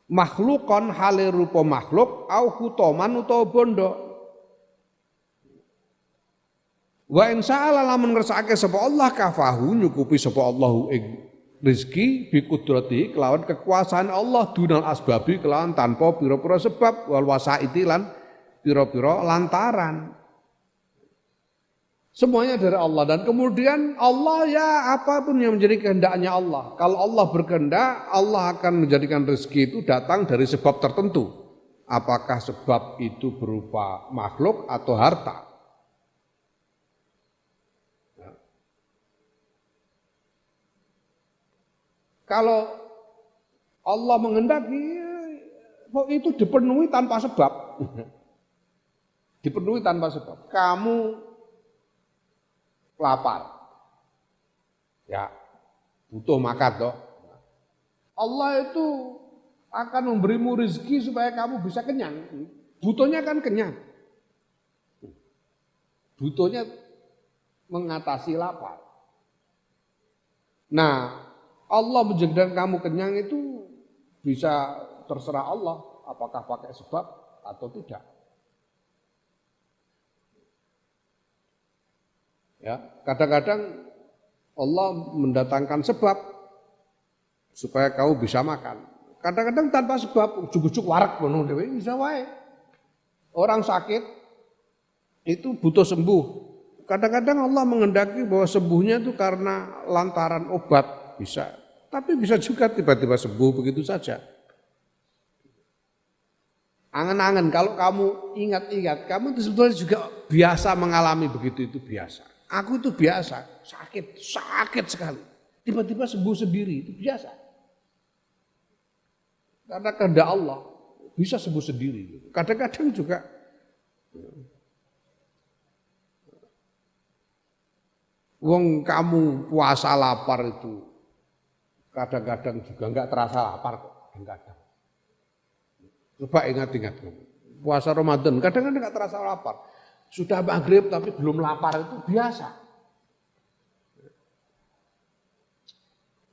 makhlukon hale rupa makhluk au hutoman utawa bondo. Wa insa'ala lamun ngersakake sapa Allah kafahu nyukupi sapa Allah ing rezeki bi kudrati kelawan kekuasaan Allah dunal asbabi kelawan tanpa pira-pira sebab wal wasaiti lan pira-pira lantaran. Semuanya dari Allah dan kemudian Allah ya apapun yang menjadi kehendaknya Allah. Kalau Allah berkehendak, Allah akan menjadikan rezeki itu datang dari sebab tertentu. Apakah sebab itu berupa makhluk atau harta? Ya. Kalau Allah menghendaki, itu dipenuhi tanpa sebab. Dipenuhi tanpa sebab. Kamu lapar, ya butuh makan toh. Allah itu akan memberimu rezeki supaya kamu bisa kenyang. Butuhnya kan kenyang. Butuhnya mengatasi lapar. Nah, Allah menjadikan kamu kenyang itu bisa terserah Allah, apakah pakai sebab atau tidak. Ya, kadang-kadang Allah mendatangkan sebab supaya kamu bisa makan. Kadang-kadang tanpa sebab, ujuk-ujuk warak ngono dhewe bisa wae. Orang sakit itu butuh sembuh. Kadang-kadang Allah menghendaki bahwa sembuhnya itu karena lantaran obat bisa. Tapi bisa juga tiba-tiba sembuh begitu saja. Angan-angan kalau kamu ingat-ingat, kamu itu sebetulnya juga biasa mengalami begitu, itu biasa. Aku itu biasa, sakit sekali. Tiba-tiba sembuh sendiri, itu biasa. Karena kehendak Allah, bisa sembuh sendiri. Kadang-kadang juga wong kamu puasa lapar itu, kadang-kadang juga enggak terasa lapar kok, kadang-kadang. Coba ingat-ingat, puasa Ramadan, kadang-kadang enggak terasa lapar. Sudah maghrib tapi belum lapar itu biasa.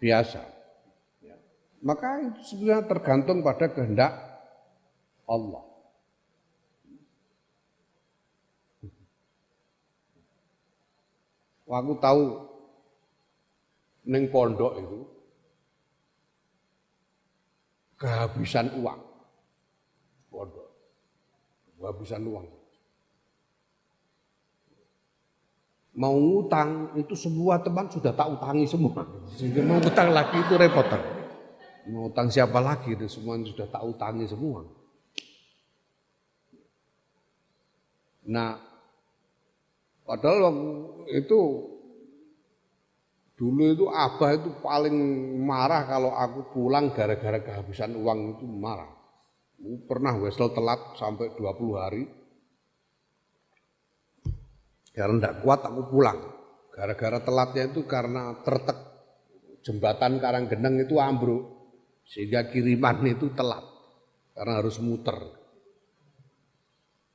Biasa. Ya. Maka itu sebenarnya tergantung pada kehendak Allah. Aku tahu neng pondok itu kehabisan uang. Pondok. Kehabisan uang. Mau ngutang itu semua teman sudah tak utangi semua. Sehingga mau utang lagi itu repot. Mau utang siapa lagi itu semua sudah tak utangi semua. Nah, padahal itu dulu itu abah itu paling marah kalau aku pulang gara-gara kehabisan uang, itu marah. Pernah wesel telat sampai 20 hari. Karena tidak kuat aku pulang. Gara-gara telatnya itu karena tertek jembatan Karanggeneng itu ambruk. Sehingga kiriman itu telat. Karena harus muter.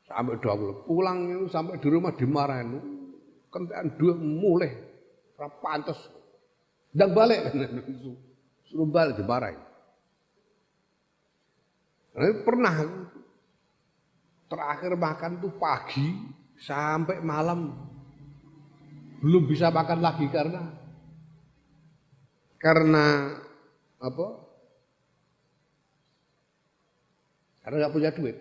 Sampai 20. Pulang itu sampai di rumah dimarahin. Kentekan dua mulai. Pantes. Ndang balik. Suruh balik dimarahin. Nah, pernah terakhir makan tuh pagi sampai malam belum bisa makan lagi karena apa? Karena nggak punya duit.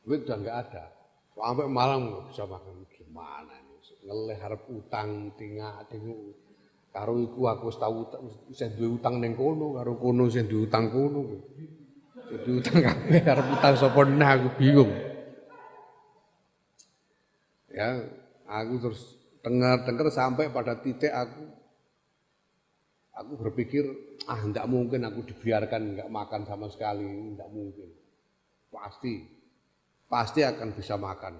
Duit udah nggak ada. Sampai malam nggak bisa makan, gimana ini? Ngeleh harap utang tinggal karo iku aku wis tau sing duwe utang ning kono karo kono sing duwe utang kono. Duwe utang kabeh arep utang sapa nah aku bingung. Ya, aku terus dengar sampai pada titik aku berpikir enggak mungkin aku dibiarkan enggak makan sama sekali, enggak mungkin. Pasti akan bisa makan.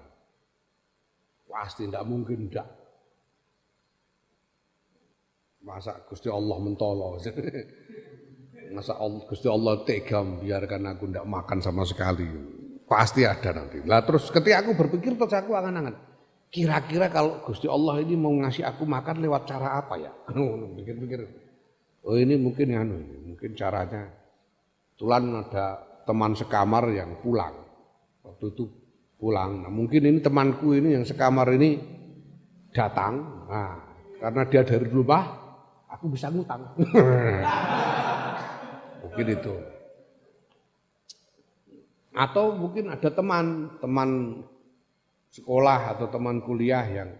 Pasti enggak mungkin enggak. Masa Gusti Allah mentolo. Masa Gusti Allah tega biarkan aku tidak makan sama sekali. Pasti ada nanti. Lah terus ketika aku berpikir terus aku angan-angan. Kira-kira kalau Gusti Allah ini mau ngasih aku makan lewat cara apa ya? Pikir-pikir. Oh ini mungkin mungkin caranya. Kebetulan ada teman sekamar yang pulang. Waktu itu pulang. Nah, mungkin ini temanku ini yang sekamar ini datang. Nah, karena dia dari rumah, aku bisa ngutang. Mungkin itu. Atau mungkin ada teman sekolah atau teman kuliah yang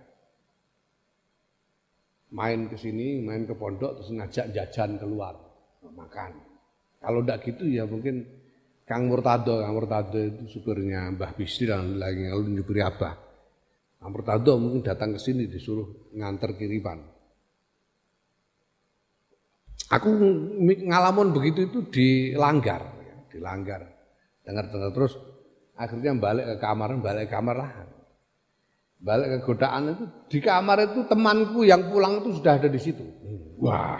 main ke sini, main ke pondok terus ngajak jajan keluar makan. Kalau enggak gitu ya mungkin Kang Murtado itu supirnya Mbah Bisri dan lagi nyupiri Abah. Kang Murtado mungkin datang ke sini disuruh nganter kiriman. Aku ngalamun begitu itu dilanggar. Dengar terus akhirnya balik ke kamar lah. Balik ke godaan itu di kamar itu temanku yang pulang itu sudah ada di situ. Wah,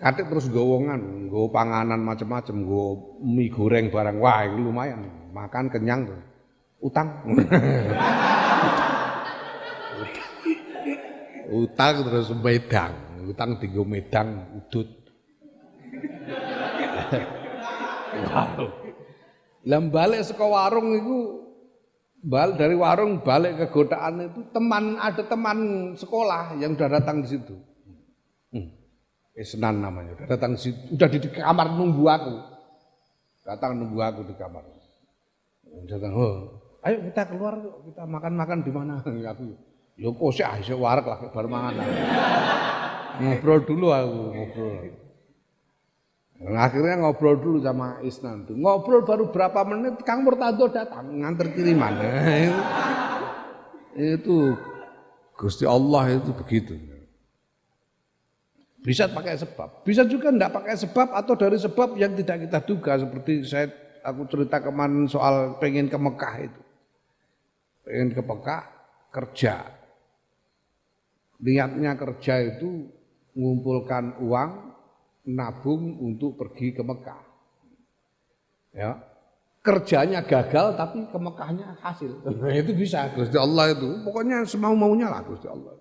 katik terus gowongan, nggo panganan macam-macam, nggo mie goreng barang. Wah, itu lumayan, makan kenyang tuh. Utang. Utang terus medang, utang tiga medang udut. Wow. Lah balik saka warung itu dari warung balik ke godaan itu ada teman sekolah yang udah datang di situ. Senan namanya, udah datang di situ, udah di kamar nunggu aku. Datang nunggu aku di kamar. Datang, ayo kita keluar yuk, kita makan-makan di mana? Aku, yo kok sik wareg lah bar mangan. Ngobrol dulu aku, ngobrol. Nah, akhirnya ngobrol dulu sama Isnan. Ngobrol baru berapa menit Kang Murtado datang nganter kiriman. Itu Gusti Allah itu begitu. Bisa pakai sebab, bisa juga enggak pakai sebab atau dari sebab yang tidak kita duga seperti aku cerita kemarin soal pengen ke Mekah itu. Pengen ke Mekah kerja. Niatnya kerja itu mengumpulkan uang nabung untuk pergi ke Mekah. Ya. Kerjanya gagal tapi ke Mekahnya hasil. Nah, itu bisa Gusti Allah itu. Pokoknya semau-maunya lah Gusti Allah.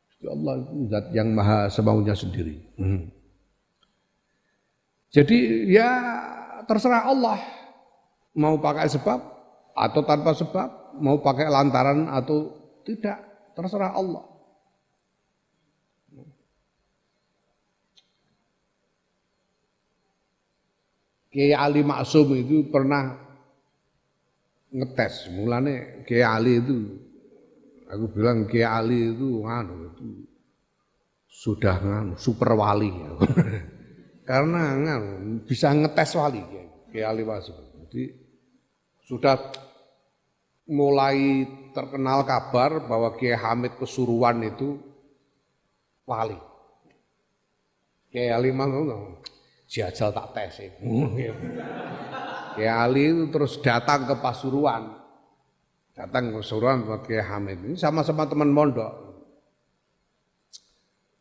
Gusti Allah itu zat yang maha semaunya sendiri. Jadi ya terserah Allah mau pakai sebab atau tanpa sebab, mau pakai lantaran atau tidak, terserah Allah. Kiai Ali Maksum itu pernah ngetes, mulane Kiai Ali itu, aku bilang Kiai Ali itu sudah super wali, karena bisa ngetes wali Kiai Ali Maksum. Jadi sudah mulai terkenal kabar bahwa Kiai Hamid Pasuruan itu wali. Kiai Ali mang jajal tak tes. Kiai Ali itu terus datang ke Pasuruan. Datang ke Pasuruan buat Kiai Hamid. Ini sama-sama teman mondok.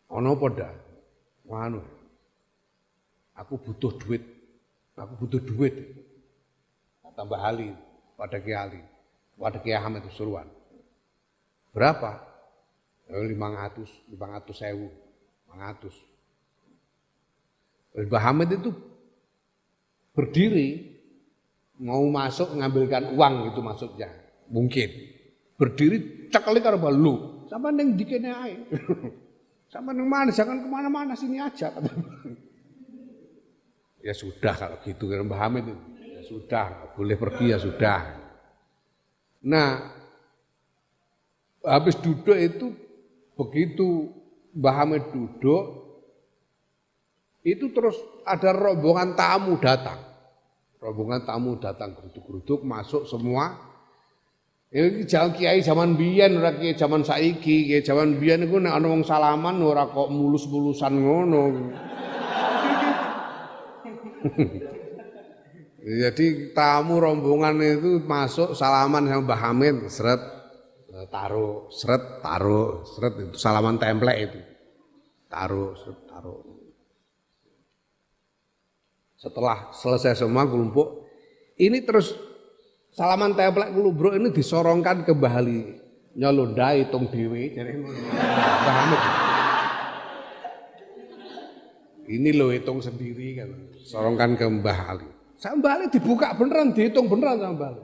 Ono poda. Wanu. Aku butuh duit. Tambah Ali pada Kiai Ali. Pada Kiai Hamid Pasuruan. Berapa? 500.000. 500. Mbah Hamid itu berdiri mau masuk mengambilkan uang itu maksudnya. Mungkin berdiri cekali karo lu. Sampai ning dikene ae. Sampai ning mana jangan kemana-mana sini aja. Ya sudah kalau gitu kan Mbah Hamid itu. Ya sudah, boleh pergi ya sudah. Nah, habis duduk itu begitu Mbah Hamid duduk itu terus ada rombongan tamu datang. Rombongan tamu datang geruduk-geruduk masuk semua. Ini jalan kiai zaman biyen ora kiai zaman saiki. Kiai zaman biyen iku nek ana wong salaman ora kok mulus-mulusan ngono. Jadi tamu rombongan itu masuk salaman sama Mbah Hamid, seret taruh, seret itu salaman templek itu. Taruh. Setelah selesai semua kelompok, ini terus salaman templek kulubruk ini disorongkan ke Mbah Ali. Nyolonda hitung dhewe jare Mbah Hamid. Ini lo hitung sendiri kan, sorongkan ke Mbah Ali. Mbah Ali dibuka beneran, dihitung beneran sama Mbah Ali.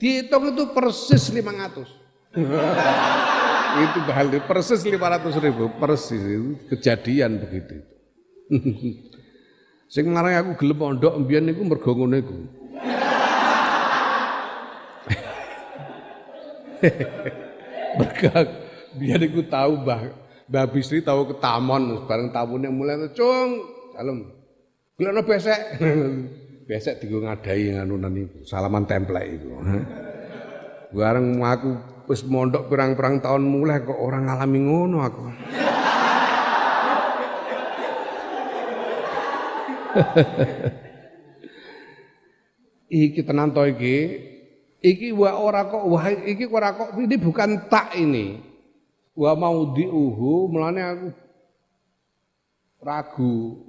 Dihitung itu persis 500. Itu Mbah Ali persis 500.000, persis itu kejadian begitu. Sing ngarang aku gelem pondok mbiyen niku mergo ngono iku. Mergo biyen iku tahu Mbah Bisri tahu ke Tamon bareng tamune mulai cung dalem. Gelekno besek. Besek dienggo ngadai nganunan iku, salaman templek iku. Bareng aku wis mondok pirang-pirang tahun mulai kok ora ngalami ngono aku. Iki tenan to iki ora kok ini bukan tak ini wa maudhi'uhu mulane aku ragu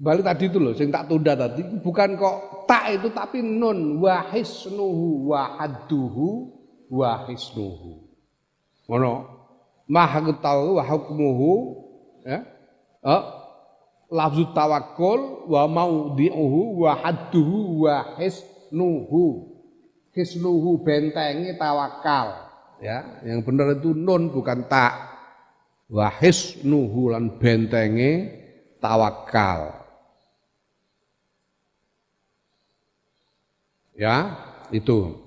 balik tadi itu loh sing tak tunda tadi bukan kok tak itu tapi nun wa hisnuhu wa hadduhu wa hisnuhu ngono mahaqtahu wa hukmuhu ya lafzu tawakkul wa maudhi'uhu wa hadduhu wa hisnuhu. Hisnuhu bentenge tawakal. Ya, yang benar itu nun bukan tak. Wa hisnuhu lan bentenge tawakal. Ya, itu.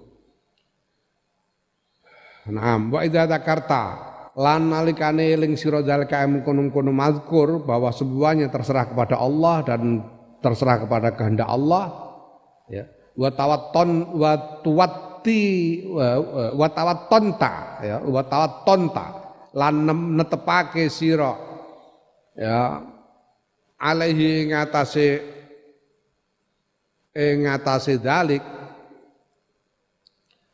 Nah, wa idza dzakarta lan nalikane eling sira zalika mungkon-mungkon mazkur bahwa semuanya terserah kepada Allah dan terserah kepada kehendak Allah ya wa tawattonta lan netepake sira ya alaihi ngatasi dalik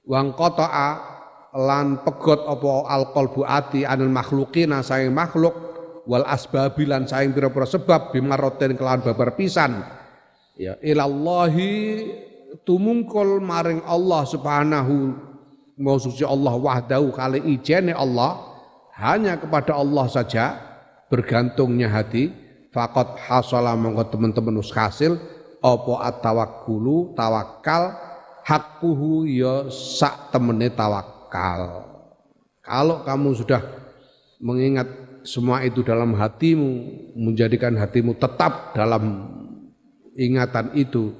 wang qata'a lan pegot apa alqalbu ati anil makhluqina saing makhluk wal asbabi lan saing pira-pira sebab bimaroten kelawan babar pisan ya ilallahi tumungkul maring Allah subhanahu wa suci Allah wahdahu kali ijene Allah hanya kepada Allah saja bergantungnya hati faqad hasala monggo teman-teman wis hasil apa at-tawakkulu tawakal hakkuhu ya sak temene tawakal. Kalau kamu sudah mengingat semua itu dalam hatimu, menjadikan hatimu tetap dalam ingatan itu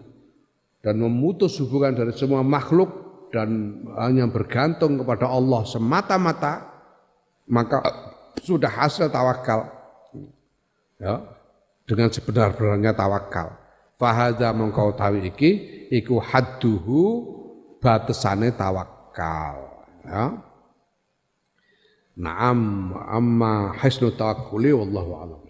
dan memutus hubungan dari semua makhluk dan hanya bergantung kepada Allah semata-mata, maka sudah hasil tawakal. Ya, dengan sebenar-benarnya tawakal. Fahadza mengkau tawi iki iku hadduhu batesane tawakal ya. Naam amma hisnu tawakkuli wallahu a'lam.